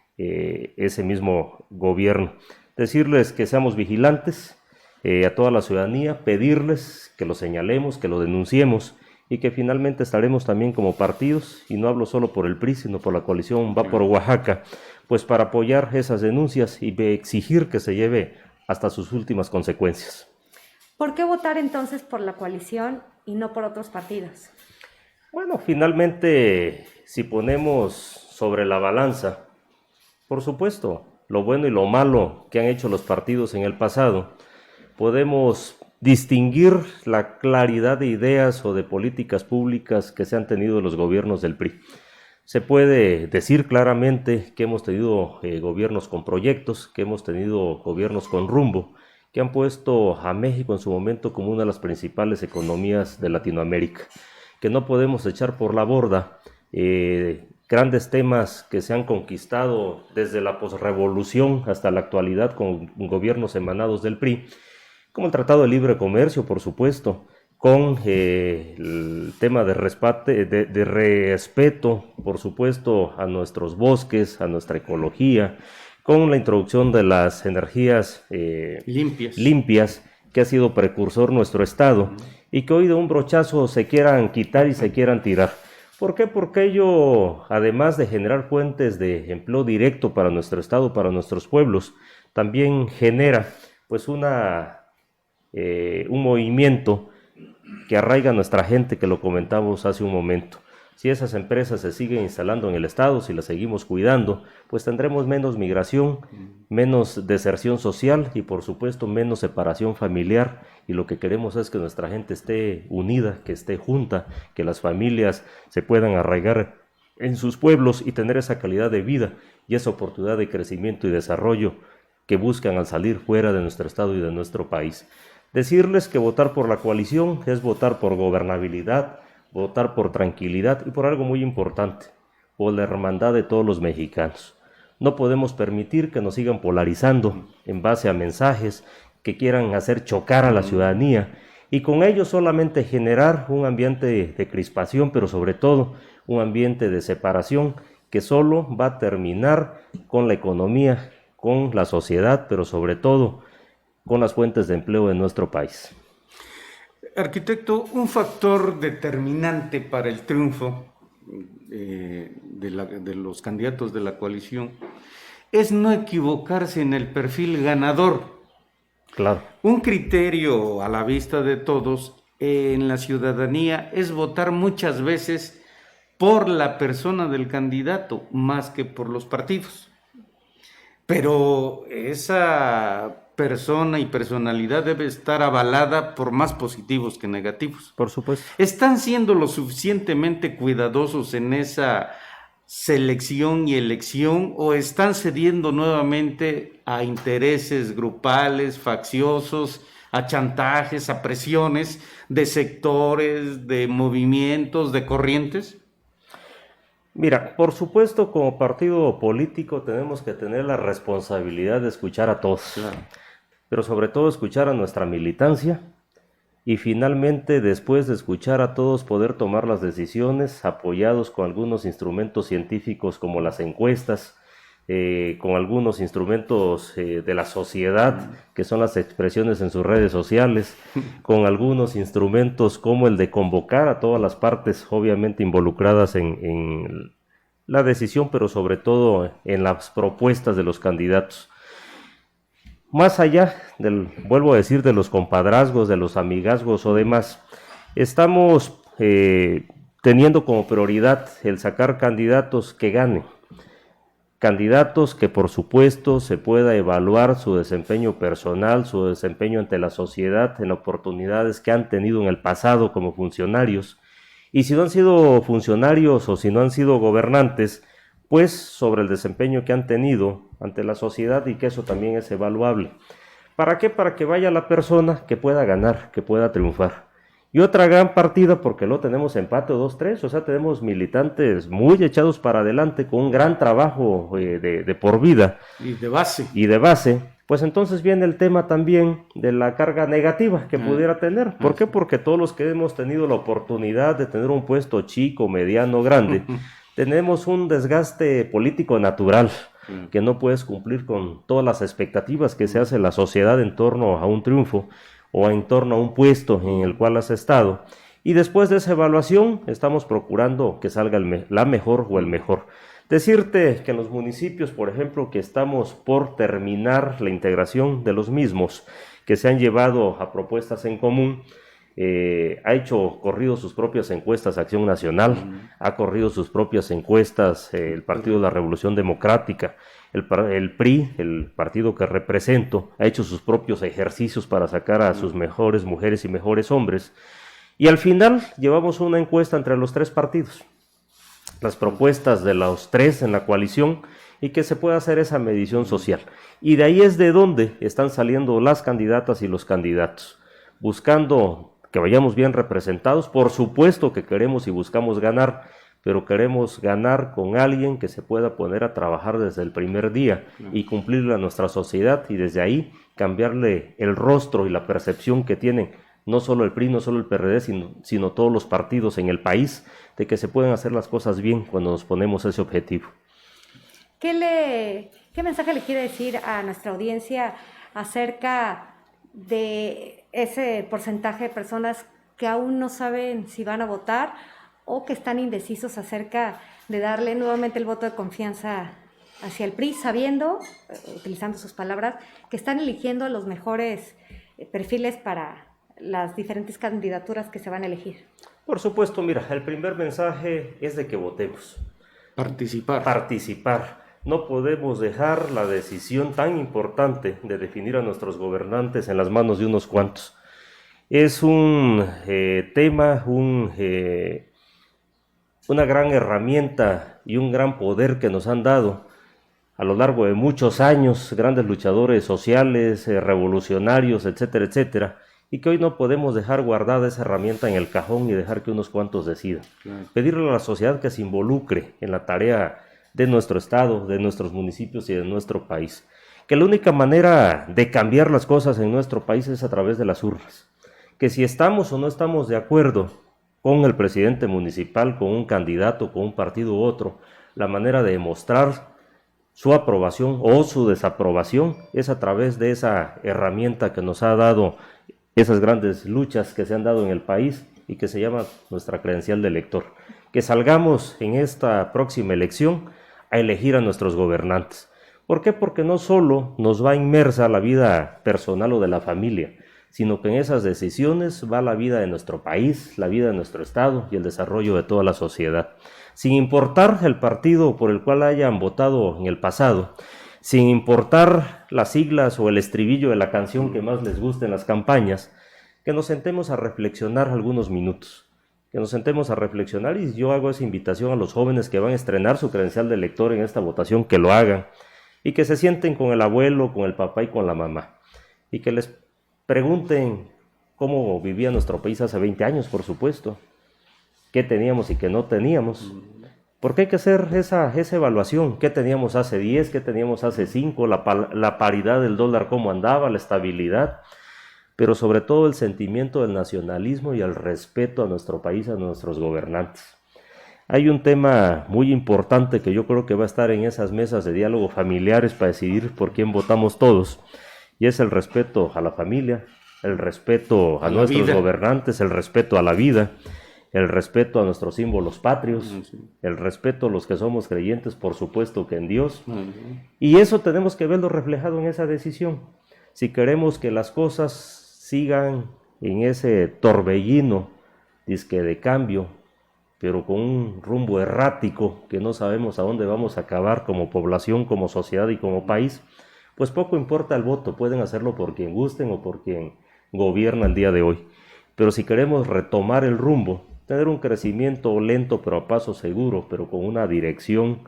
mismo gobierno. Decirles que seamos vigilantes a toda la ciudadanía, pedirles que lo señalemos, que lo denunciemos y que finalmente estaremos también como partidos, y no hablo solo por el PRI, sino por la coalición Va por Oaxaca, pues para apoyar esas denuncias y exigir que se lleve hasta sus últimas consecuencias. ¿Por qué votar entonces por la coalición y no por otros partidos? Bueno, finalmente, si ponemos sobre la balanza, por supuesto, lo bueno y lo malo que han hecho los partidos en el pasado, podemos distinguir la claridad de ideas o de políticas públicas que se han tenido los gobiernos del PRI. Se puede decir claramente que hemos tenido gobiernos con proyectos, que hemos tenido gobiernos con rumbo, que han puesto a México en su momento como una de las principales economías de Latinoamérica, que no podemos echar por la borda grandes temas que se han conquistado desde la posrevolución hasta la actualidad con gobiernos emanados del PRI, como el Tratado de Libre Comercio, por supuesto, con el tema de respeto, por supuesto, a nuestros bosques, a nuestra ecología, con la introducción de las energías limpias, que ha sido precursor nuestro Estado, y que hoy de un brochazo se quieran quitar y se quieran tirar. ¿Por qué? Porque ello, además de generar fuentes de empleo directo para nuestro Estado, para nuestros pueblos, también genera pues un movimiento que arraiga a nuestra gente, que lo comentamos hace un momento. Si esas empresas se siguen instalando en el Estado, si las seguimos cuidando, pues tendremos menos migración, menos deserción social y por supuesto menos separación familiar, y lo que queremos es que nuestra gente esté unida, que esté junta, que las familias se puedan arraigar en sus pueblos y tener esa calidad de vida y esa oportunidad de crecimiento y desarrollo que buscan al salir fuera de nuestro Estado y de nuestro país. Decirles que votar por la coalición es votar por gobernabilidad, votar por tranquilidad y por algo muy importante, por la hermandad de todos los mexicanos. No podemos permitir que nos sigan polarizando en base a mensajes que quieran hacer chocar a la ciudadanía y con ello solamente generar un ambiente de crispación, pero sobre todo un ambiente de separación que solo va a terminar con la economía, con la sociedad, pero sobre todo con las fuentes de empleo en nuestro país. Arquitecto, un factor determinante para el triunfo de los candidatos de la coalición es no equivocarse en el perfil ganador. Claro. Un criterio a la vista de todos en la ciudadanía es votar muchas veces por la persona del candidato más que por los partidos. Pero esa persona y personalidad debe estar avalada por más positivos que negativos. Por supuesto. ¿Están siendo lo suficientemente cuidadosos en esa selección y elección o están cediendo nuevamente a intereses grupales, facciosos, a chantajes, a presiones de sectores, de movimientos, de corrientes? Mira, por supuesto, como partido político tenemos que tener la responsabilidad de escuchar a todos, Claro. pero sobre todo escuchar a nuestra militancia y finalmente, después de escuchar a todos, poder tomar las decisiones apoyados con algunos instrumentos científicos como las encuestas, con algunos instrumentos de la sociedad, que son las expresiones en sus redes sociales, con algunos instrumentos como el de convocar a todas las partes, obviamente involucradas en la decisión, pero sobre todo en las propuestas de los candidatos. Más allá vuelvo a decir, de los compadrazgos, de los amigazgos o demás, estamos teniendo como prioridad el sacar candidatos que ganen. Candidatos que por supuesto se pueda evaluar su desempeño personal, su desempeño ante la sociedad, en oportunidades que han tenido en el pasado como funcionarios. Y si no han sido funcionarios o si no han sido gobernantes, pues sobre el desempeño que han tenido ante la sociedad y que eso también es evaluable. ¿Para qué? Para que vaya la persona que pueda ganar, que pueda triunfar. Y otra gran partida, porque lo tenemos empate 2-3, o sea, tenemos militantes muy echados para adelante, con un gran trabajo de por vida. Y de base. Y de base, pues entonces viene el tema también de la carga negativa que pudiera tener. ¿Por qué? Porque todos los que hemos tenido la oportunidad de tener un puesto chico, mediano, grande, tenemos un desgaste político natural, que no puedes cumplir con todas las expectativas que se hace la sociedad en torno a un triunfo, o en torno a un puesto en el cual has estado. Y después de esa evaluación estamos procurando que salga la mejor o el mejor. Decirte que en los municipios, por ejemplo, que estamos por terminar la integración de los mismos, que se han llevado a propuestas en común, ha hecho corrido sus propias encuestas Acción Nacional, ha corrido sus propias encuestas el Partido de la Revolución Democrática, el PRI, el partido que represento, ha hecho sus propios ejercicios para sacar a sus mejores mujeres y mejores hombres, y al final llevamos una encuesta entre los tres partidos, las propuestas de los tres en la coalición, y que se pueda hacer esa medición social, y de ahí es de donde están saliendo las candidatas y los candidatos, buscando que vayamos bien representados. Por supuesto que queremos y buscamos ganar, pero queremos ganar con alguien que se pueda poner a trabajar desde el primer día y cumplirle a nuestra sociedad, y desde ahí cambiarle el rostro y la percepción que tienen no solo el PRI, no solo el PRD, sino todos los partidos en el país, de que se pueden hacer las cosas bien cuando nos ponemos ese objetivo. ¿Qué mensaje le quiere decir a nuestra audiencia acerca de ese porcentaje de personas que aún no saben si van a votar o que están indecisos acerca de darle nuevamente el voto de confianza hacia el PRI, sabiendo, utilizando sus palabras, que están eligiendo los mejores perfiles para las diferentes candidaturas que se van a elegir? Por supuesto, mira, el primer mensaje es de que votemos. Participar. No podemos dejar la decisión tan importante de definir a nuestros gobernantes en las manos de unos cuantos. Es un tema, una gran herramienta y un gran poder que nos han dado a lo largo de muchos años, grandes luchadores sociales, revolucionarios, etcétera, etcétera, y que hoy no podemos dejar guardada esa herramienta en el cajón y dejar que unos cuantos decidan. Claro. Pedirle a la sociedad que se involucre en la tarea de nuestro estado, de nuestros municipios y de nuestro país. Que la única manera de cambiar las cosas en nuestro país es a través de las urnas. Que si estamos o no estamos de acuerdo con el presidente municipal, con un candidato, con un partido u otro, la manera de demostrar su aprobación o su desaprobación es a través de esa herramienta que nos ha dado esas grandes luchas que se han dado en el país y que se llama nuestra credencial de elector. Que salgamos en esta próxima elección a elegir a nuestros gobernantes. ¿Por qué? Porque no solo nos va inmersa la vida personal o de la familia, sino que en esas decisiones va la vida de nuestro país, la vida de nuestro estado y el desarrollo de toda la sociedad. Sin importar el partido por el cual hayan votado en el pasado, sin importar las siglas o el estribillo de la canción que más les guste en las campañas, que nos sentemos a reflexionar algunos minutos, que nos sentemos a reflexionar, y yo hago esa invitación a los jóvenes que van a estrenar su credencial de elector en esta votación, que lo hagan, y que se sienten con el abuelo, con el papá y con la mamá, y que les pregunten cómo vivía nuestro país hace 20 años, por supuesto, qué teníamos y qué no teníamos. Porque hay que hacer esa evaluación, qué teníamos hace 10, qué teníamos hace 5, la paridad del dólar, cómo andaba, la estabilidad, pero sobre todo el sentimiento del nacionalismo y el respeto a nuestro país, a nuestros gobernantes. Hay un tema muy importante que yo creo que va a estar en esas mesas de diálogo familiares para decidir por quién votamos todos, y es el respeto a la familia, el respeto a nuestros gobernantes, el respeto a la vida, el respeto a nuestros símbolos patrios, el respeto a los que somos creyentes, por supuesto que en Dios. Y eso tenemos que verlo reflejado en esa decisión. Si queremos que las cosas sigan en ese torbellino, dizque de cambio, pero con un rumbo errático, que no sabemos a dónde vamos a acabar como población, como sociedad y como país, pues poco importa el voto, pueden hacerlo por quien gusten o por quien gobierna el día de hoy. Pero si queremos retomar el rumbo, tener un crecimiento lento pero a paso seguro, pero con una dirección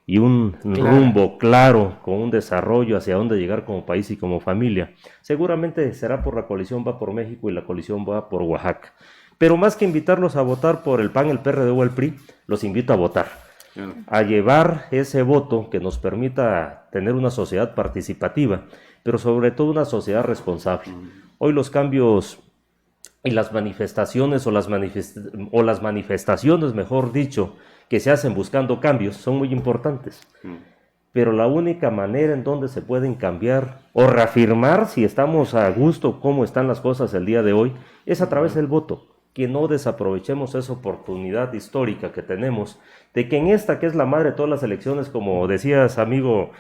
y un rumbo claro, con un desarrollo hacia dónde llegar como país y como familia, seguramente será por la coalición Va por México y la coalición Va por Oaxaca. Pero más que invitarlos a votar por el PAN, el PRD o el PRI, los invito a votar, a llevar ese voto que nos permita tener una sociedad participativa, pero sobre todo una sociedad responsable. Hoy los cambios y las manifestaciones o las manifestaciones, mejor dicho, que se hacen buscando cambios son muy importantes. Pero la única manera en donde se pueden cambiar o reafirmar si estamos a gusto cómo están las cosas el día de hoy es a través del voto. Que no desaprovechemos esa oportunidad histórica que tenemos de que en esta, que es la madre de todas las elecciones, como decías, amigo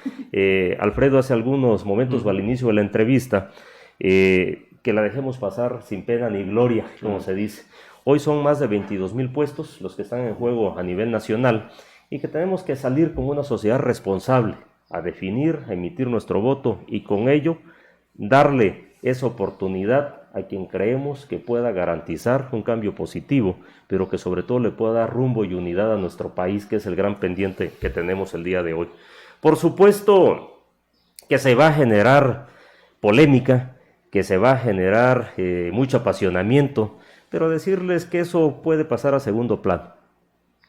Alfredo, hace algunos momentos o al inicio de la entrevista, que la dejemos pasar sin pena ni gloria, como se dice. Hoy son más de 22,000 puestos los que están en juego a nivel nacional y que tenemos que salir como una sociedad responsable a definir, a emitir nuestro voto y con ello darle esa oportunidad a quien creemos que pueda garantizar un cambio positivo, pero que sobre todo le pueda dar rumbo y unidad a nuestro país, que es el gran pendiente que tenemos el día de hoy. Por supuesto que se va a generar polémica, que se va a generar mucho apasionamiento, pero decirles que eso puede pasar a segundo plano,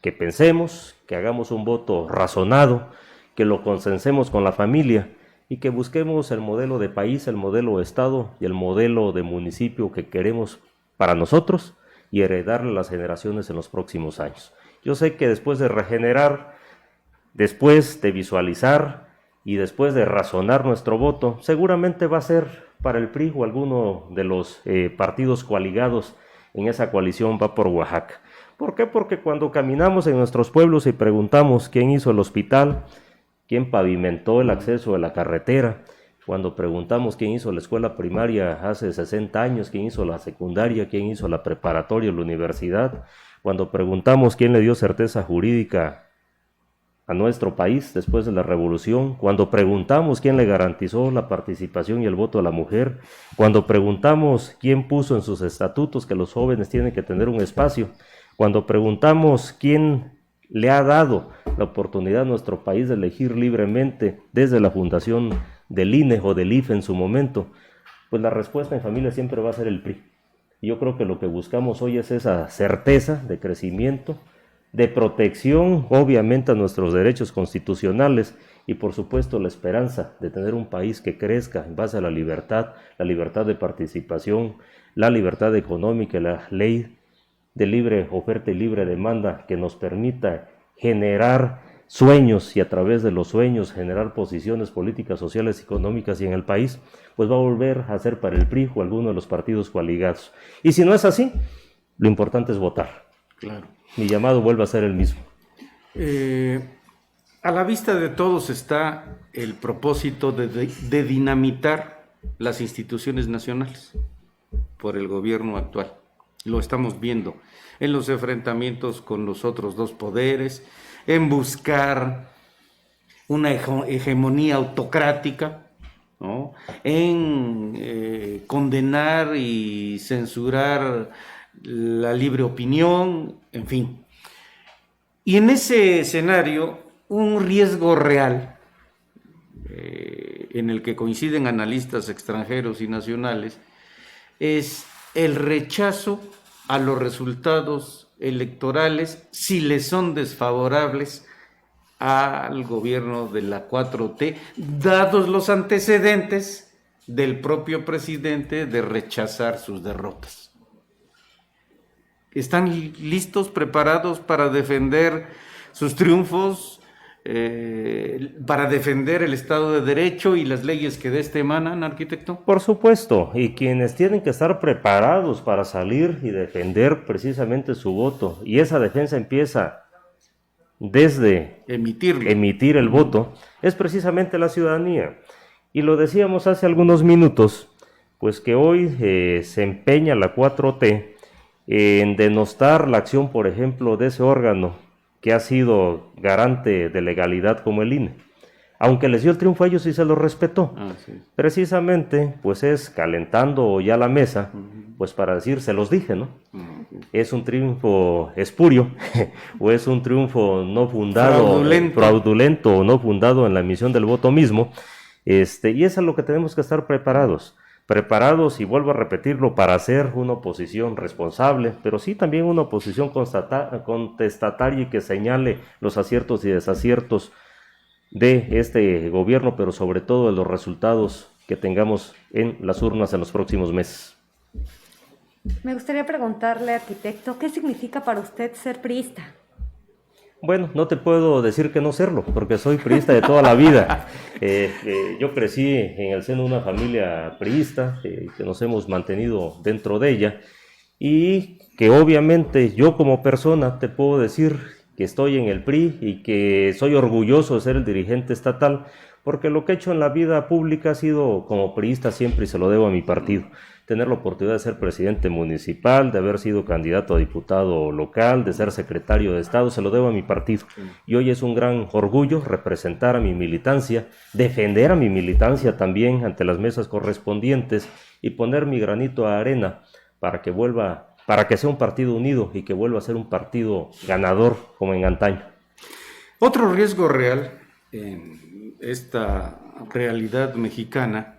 que pensemos, que hagamos un voto razonado, que lo consensemos con la familia y que busquemos el modelo de país, el modelo de Estado y el modelo de municipio que queremos para nosotros y heredarle a las generaciones en los próximos años. Yo sé que después de regenerar, después de visualizar y después de razonar nuestro voto, seguramente va a ser para el PRI o alguno de los partidos coaligados en esa coalición Va por Oaxaca. ¿Por qué? Porque cuando caminamos en nuestros pueblos y preguntamos quién hizo el hospital, quién pavimentó el acceso de la carretera, cuando preguntamos quién hizo la escuela primaria hace 60 años, quién hizo la secundaria, quién hizo la preparatoria o la universidad, cuando preguntamos quién le dio certeza jurídica a nuestro país después de la revolución, cuando preguntamos quién le garantizó la participación y el voto a la mujer, cuando preguntamos quién puso en sus estatutos que los jóvenes tienen que tener un espacio, cuando preguntamos quién le ha dado la oportunidad a nuestro país de elegir libremente desde la fundación del INE o del IFE en su momento, pues la respuesta en familia siempre va a ser el PRI. Y yo creo que lo que buscamos hoy es esa certeza de crecimiento, de protección, obviamente, a nuestros derechos constitucionales y, por supuesto, la esperanza de tener un país que crezca en base a la libertad de participación, la libertad económica, la ley de libre oferta y libre demanda que nos permita generar sueños y a través de los sueños generar posiciones políticas, sociales y económicas y en el país, pues va a volver a ser para el PRI o alguno de los partidos coaligados. Y si no es así, lo importante es votar. Claro. Mi llamado vuelve a ser el mismo. A la vista de todos está el propósito de dinamitar las instituciones nacionales por el gobierno actual. Lo estamos viendo en los enfrentamientos con los otros dos poderes, en buscar una hegemonía autocrática, ¿no? En condenar y censurar la libre opinión, en fin. Y en ese escenario, un riesgo real, en el que coinciden analistas extranjeros y nacionales, es el rechazo a los resultados electorales si les son desfavorables al gobierno de la 4T, dados los antecedentes del propio presidente de rechazar sus derrotas. ¿Están listos, preparados para defender sus triunfos para defender el Estado de Derecho y las leyes que de este emanan, arquitecto? Por supuesto, y quienes tienen que estar preparados para salir y defender precisamente su voto, y esa defensa empieza desde emitir el voto, es precisamente la ciudadanía. Y lo decíamos hace algunos minutos, pues que hoy se empeña la 4T en denostar la acción, por ejemplo, de ese órgano que ha sido garante de legalidad como el INE. Aunque les dio el triunfo a ellos y se lo respetó. Sí. Precisamente, pues es calentando ya la mesa, pues para decir, se los dije, ¿no? ¿Es un triunfo espurio o es un triunfo no fundado, fraudulento o no fundado en la emisión del voto mismo? Y eso es lo que tenemos que estar preparados, y vuelvo a repetirlo, para hacer una oposición responsable, pero sí también una oposición contestataria y que señale los aciertos y desaciertos de este gobierno, pero sobre todo de los resultados que tengamos en las urnas en los próximos meses. Me gustaría preguntarle, arquitecto, ¿qué significa para usted ser priista? Bueno, no te puedo decir que no serlo, porque soy priista de toda la vida. Yo crecí en el seno de una familia priista, que nos hemos mantenido dentro de ella, y que obviamente yo como persona te puedo decir que estoy en el PRI y que soy orgulloso de ser el dirigente estatal, porque lo que he hecho en la vida pública ha sido como priista siempre y se lo debo a mi partido. Tener la oportunidad de ser presidente municipal, de haber sido candidato a diputado local, de ser secretario de Estado, se lo debo a mi partido. Y hoy es un gran orgullo representar a mi militancia, defender a mi militancia también ante las mesas correspondientes y poner mi granito de arena para que sea un partido unido y que vuelva a ser un partido ganador como en antaño. Otro riesgo real en esta realidad mexicana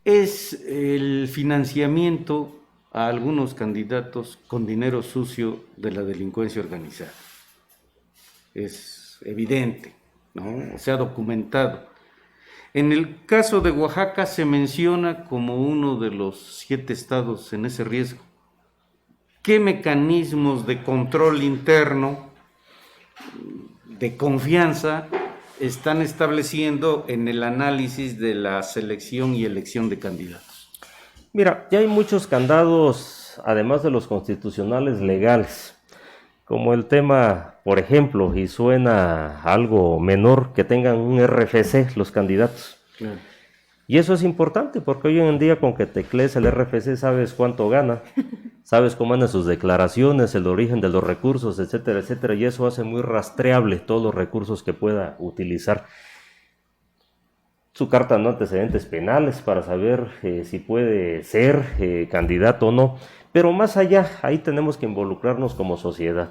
es el financiamiento a algunos candidatos con dinero sucio de la delincuencia organizada. Es evidente, ¿no? Se ha documentado. En el caso de Oaxaca se menciona como uno de los 7 estados en ese riesgo. ¿Qué mecanismos de control interno, de confianza, están estableciendo en el análisis de la selección y elección de candidatos? Mira, ya hay muchos candados, además de los constitucionales legales, como el tema, por ejemplo, y suena algo menor, que tengan un RFC los candidatos. Claro. Y eso es importante porque hoy en día con que teclees el RFC sabes cuánto gana, sabes cómo andan sus declaraciones, el origen de los recursos, etcétera, etcétera, y eso hace muy rastreable todos los recursos que pueda utilizar. Su carta de antecedentes penales para saber si puede ser candidato o no, pero más allá, ahí tenemos que involucrarnos como sociedad.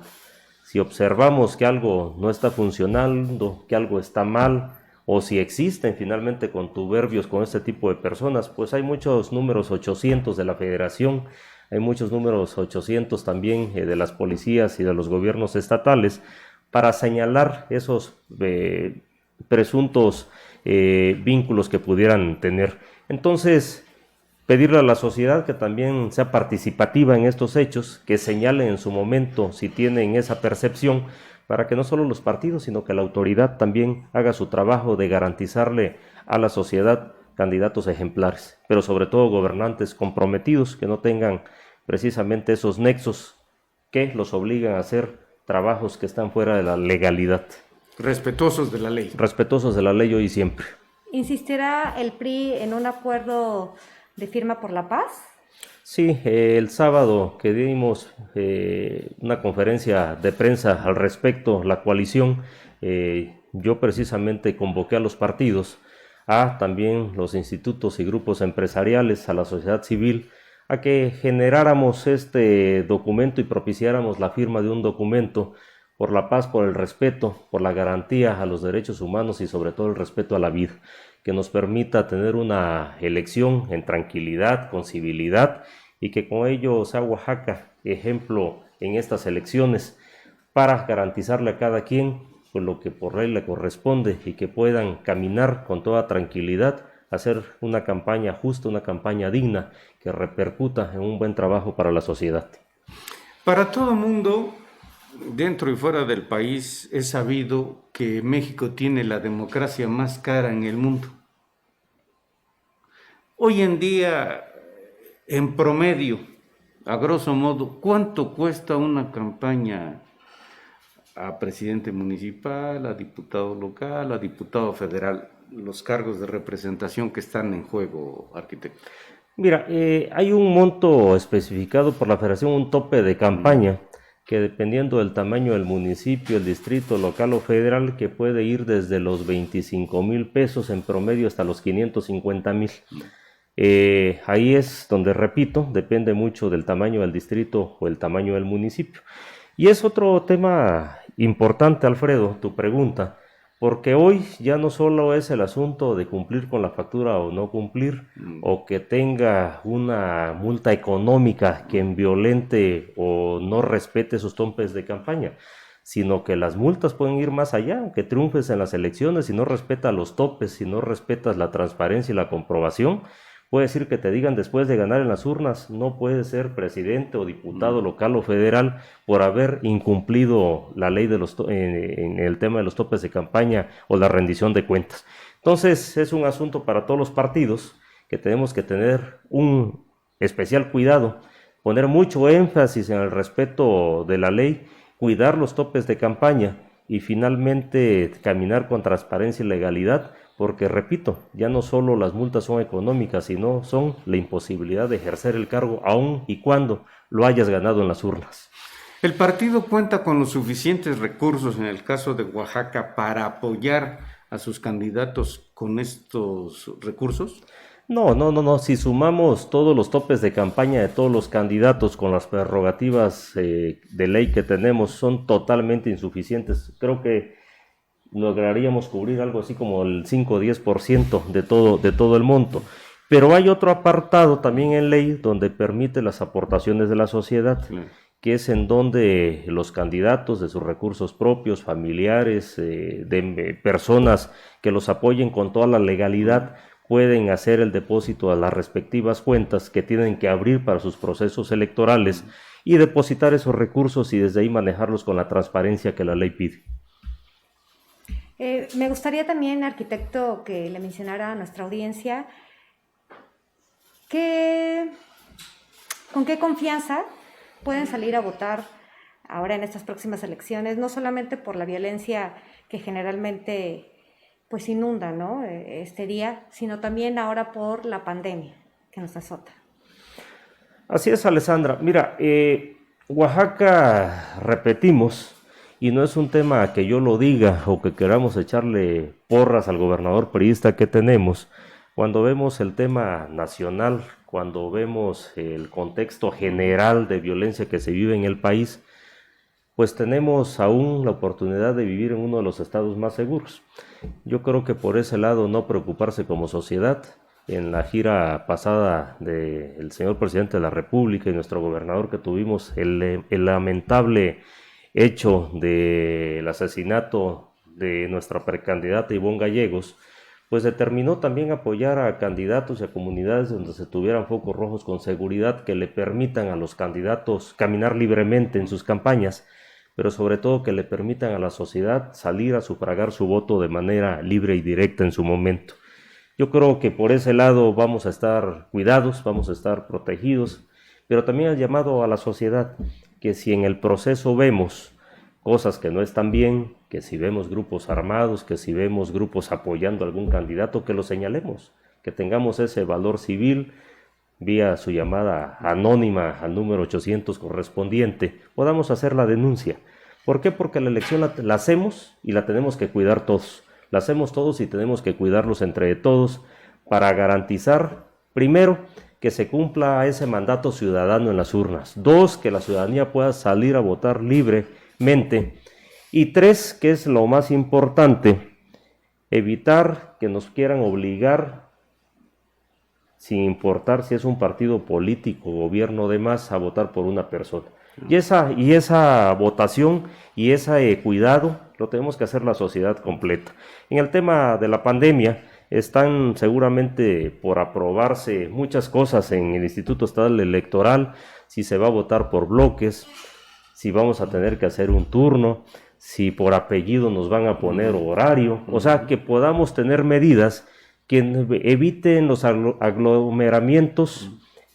Si observamos que algo no está funcionando, que algo está mal, o si existen finalmente contuberbios con este tipo de personas, pues hay muchos números 800 de la Federación, hay muchos números 800 también de las policías y de los gobiernos estatales para señalar esos presuntos vínculos que pudieran tener. Entonces, pedirle a la sociedad que también sea participativa en estos hechos, que señale en su momento si tienen esa percepción, para que no solo los partidos, sino que la autoridad también haga su trabajo de garantizarle a la sociedad candidatos ejemplares, pero sobre todo gobernantes comprometidos que no tengan precisamente esos nexos que los obligan a hacer trabajos que están fuera de la legalidad. Respetuosos de la ley. Respetuosos de la ley hoy y siempre. ¿Insistirá el PRI en un acuerdo de firma por la paz? Sí, el sábado que dimos una conferencia de prensa al respecto, la coalición, yo precisamente convoqué a los partidos, a también los institutos y grupos empresariales, a la sociedad civil, a que generáramos este documento y propiciáramos la firma de un documento por la paz, por el respeto, por la garantía a los derechos humanos y sobre todo el respeto a la vida, que nos permita tener una elección en tranquilidad, con civilidad, y que con ello sea Oaxaca ejemplo en estas elecciones para garantizarle a cada quien pues, lo que por ley le corresponde y que puedan caminar con toda tranquilidad, hacer una campaña justa, una campaña digna que repercuta en un buen trabajo para la sociedad. Para todo mundo, dentro y fuera del país es sabido que México tiene la democracia más cara en el mundo. Hoy en día, en promedio, a grosso modo, ¿cuánto cuesta una campaña a presidente municipal, a diputado local, a diputado federal, los cargos de representación que están en juego, arquitecto? Mira, hay un monto especificado por la Federación, un tope de campaña, que dependiendo del tamaño del municipio, el distrito, local o federal, que puede ir desde los 25,000 pesos en promedio hasta los 550,000. Ahí es donde, repito, depende mucho del tamaño del distrito o el tamaño del municipio. Y es otro tema importante, Alfredo, tu pregunta, porque hoy ya no solo es el asunto de cumplir con la factura o no cumplir, o que tenga una multa económica quien violente o no respete sus topes de campaña, sino que las multas pueden ir más allá, aunque triunfes en las elecciones, si no respetas los topes, si no respetas la transparencia y la comprobación. Puede decir que te digan después de ganar en las urnas, no puedes ser presidente o diputado local o federal por haber incumplido la ley de en el tema de los topes de campaña o la rendición de cuentas. Entonces es un asunto para todos los partidos que tenemos que tener un especial cuidado, poner mucho énfasis en el respeto de la ley, cuidar los topes de campaña y finalmente caminar con transparencia y legalidad. Porque, repito, ya no solo las multas son económicas, sino son la imposibilidad de ejercer el cargo aun y cuando lo hayas ganado en las urnas. ¿El partido cuenta con los suficientes recursos en el caso de Oaxaca para apoyar a sus candidatos con estos recursos? No. Si sumamos todos los topes de campaña de todos los candidatos con las prerrogativas de ley que tenemos, son totalmente insuficientes. Creo que lograríamos cubrir algo así como el 5 o 10% de todo el monto. Pero hay otro apartado también en ley donde permite las aportaciones de la sociedad, que es en donde los candidatos de sus recursos propios, familiares, de personas que los apoyen con toda la legalidad, pueden hacer el depósito a las respectivas cuentas que tienen que abrir para sus procesos electorales y depositar esos recursos y desde ahí manejarlos con la transparencia que la ley pide. Me gustaría también, arquitecto, que le mencionara a nuestra audiencia con qué confianza pueden salir a votar ahora en estas próximas elecciones, no solamente por la violencia que generalmente pues inunda, ¿no?, este día, sino también ahora por la pandemia que nos azota. Así es, Alessandra. Mira, Oaxaca, repetimos, y no es un tema que yo lo diga o que queramos echarle porras al gobernador priista que tenemos. Cuando vemos el tema nacional, cuando vemos el contexto general de violencia que se vive en el país, pues tenemos aún la oportunidad de vivir en uno de los estados más seguros. Yo creo que por ese lado no preocuparse como sociedad. En la gira pasada del señor presidente de la República y nuestro gobernador que tuvimos el lamentable hecho del asesinato de nuestra precandidata Ivonne Gallegos, pues determinó también apoyar a candidatos y a comunidades donde se tuvieran focos rojos con seguridad que le permitan a los candidatos caminar libremente en sus campañas, pero sobre todo que le permitan a la sociedad salir a sufragar su voto de manera libre y directa en su momento. Yo creo que por ese lado vamos a estar cuidados, vamos a estar protegidos, pero también el llamado a la sociedad, que si en el proceso vemos cosas que no están bien, que si vemos grupos armados, que si vemos grupos apoyando a algún candidato, que lo señalemos, que tengamos ese valor civil, vía su llamada anónima al número 800 correspondiente, podamos hacer la denuncia. ¿Por qué? Porque la elección la hacemos y la tenemos que cuidar todos. La hacemos todos y tenemos que cuidarlos entre todos para garantizar, primero, que se cumpla ese mandato ciudadano en las urnas. 2, que la ciudadanía pueda salir a votar libremente. Y 3, que es lo más importante, evitar que nos quieran obligar, sin importar si es un partido político, gobierno o demás, a votar por una persona. Y esa votación y ese cuidado lo tenemos que hacer la sociedad completa. En el tema de la pandemia, están seguramente por aprobarse muchas cosas en el Instituto Estatal Electoral, si se va a votar por bloques, si vamos a tener que hacer un turno, si por apellido nos van a poner horario, o sea, que podamos tener medidas que eviten los aglomeramientos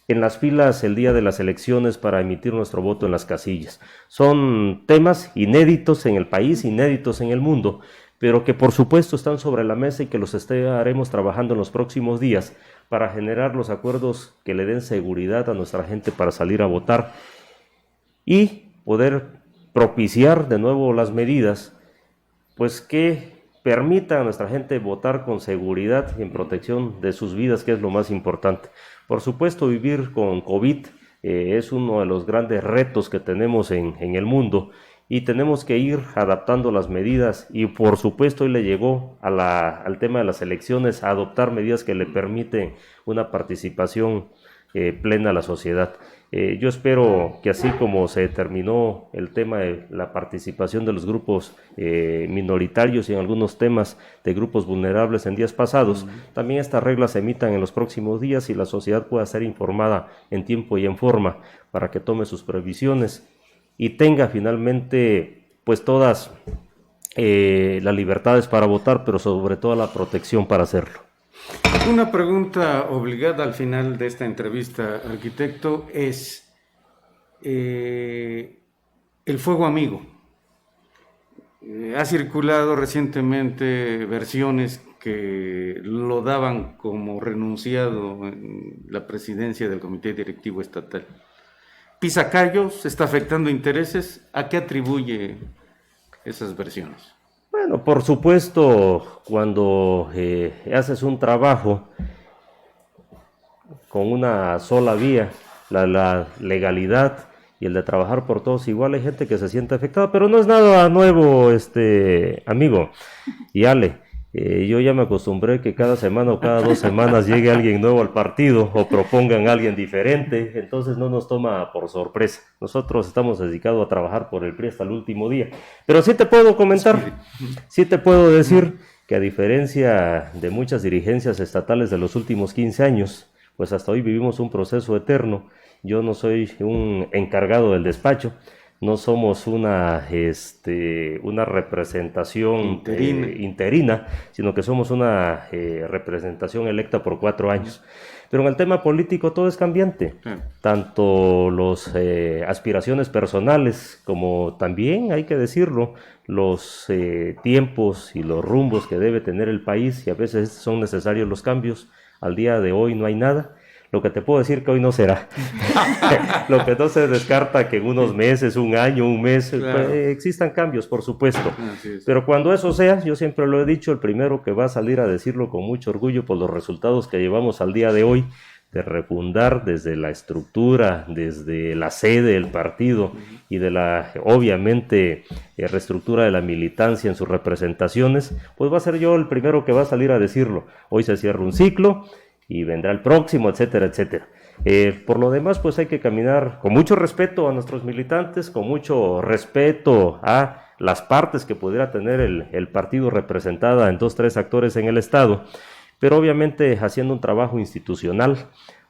en las filas el día de las elecciones para emitir nuestro voto en las casillas. Son temas inéditos en el país, inéditos en el mundo, pero que por supuesto están sobre la mesa y que los estaremos trabajando en los próximos días para generar los acuerdos que le den seguridad a nuestra gente para salir a votar y poder propiciar de nuevo las medidas pues que permitan a nuestra gente votar con seguridad y en protección de sus vidas, que es lo más importante. Por supuesto, vivir con COVID es uno de los grandes retos que tenemos en el mundo y tenemos que ir adaptando las medidas y por supuesto hoy le llegó al tema de las elecciones a adoptar medidas que le permiten una participación plena a la sociedad. Yo espero que así como se determinó el tema de la participación de los grupos minoritarios y en algunos temas de grupos vulnerables en días pasados, también estas reglas se emitan en los próximos días y la sociedad pueda ser informada en tiempo y en forma para que tome sus previsiones y tenga finalmente pues todas las libertades para votar, pero sobre todo la protección para hacerlo. Una pregunta obligada al final de esta entrevista, arquitecto, es el fuego amigo. Ha circulado recientemente versiones que lo daban como renunciado en la presidencia del Comité Directivo Estatal. ¿Pisa callos? ¿Está afectando intereses? ¿A qué atribuye esas versiones? Bueno, por supuesto, cuando haces un trabajo con una sola vía, la legalidad y el de trabajar por todos igual, hay gente que se siente afectada, pero no es nada nuevo, amigo y Ale. Yo ya me acostumbré que cada semana o cada 2 semanas llegue alguien nuevo al partido o propongan a alguien diferente, entonces no nos toma por sorpresa. Nosotros estamos dedicados a trabajar por el PRI hasta el último día. Pero sí te puedo comentar, sí te puedo decir que a diferencia de muchas dirigencias estatales de los últimos 15 años, pues hasta hoy vivimos un proceso eterno. Yo no soy un encargado del despacho. No somos una representación interina, sino que somos una representación electa por 4 años. Pero en el tema político todo es cambiante, tanto las aspiraciones personales como también, hay que decirlo, los tiempos y los rumbos que debe tener el país, y a veces son necesarios los cambios. Al día de hoy no hay nada. Lo que te puedo decir que hoy no será. Lo que no se descarta que en unos meses, un año, un mes, claro, existan cambios, por supuesto. Pero cuando eso sea, yo siempre lo he dicho, el primero que va a salir a decirlo con mucho orgullo por los resultados que llevamos al día de hoy, de refundar desde la estructura, desde la sede del partido y de la, obviamente, reestructura de la militancia en sus representaciones, pues va a ser yo el primero que va a salir a decirlo. Hoy se cierra un ciclo y vendrá el próximo, etcétera, etcétera. Por lo demás, pues hay que caminar con mucho respeto a nuestros militantes, con mucho respeto a las partes que pudiera tener el partido representada en 2, 3 actores en el Estado, pero obviamente haciendo un trabajo institucional,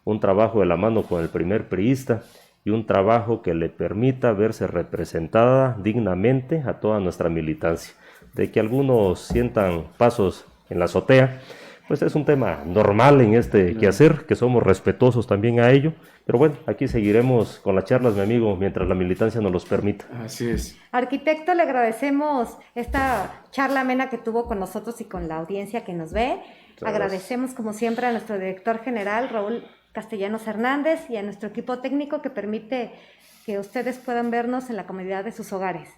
un trabajo de la mano con el primer priista y un trabajo que le permita verse representada dignamente a toda nuestra militancia. De que algunos sientan pasos en la azotea, pues es un tema normal en este quehacer, que somos respetuosos también a ello, pero bueno, aquí seguiremos con las charlas, mi amigo, mientras la militancia nos los permita. Así es. Arquitecto, le agradecemos esta charla amena que tuvo con nosotros y con la audiencia que nos ve. Agradecemos como siempre a nuestro director general, Raúl Castellanos Hernández, y a nuestro equipo técnico que permite que ustedes puedan vernos en la comodidad de sus hogares.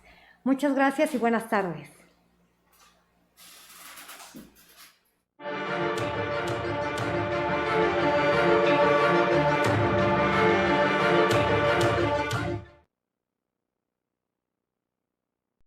Muchas gracias y buenas tardes.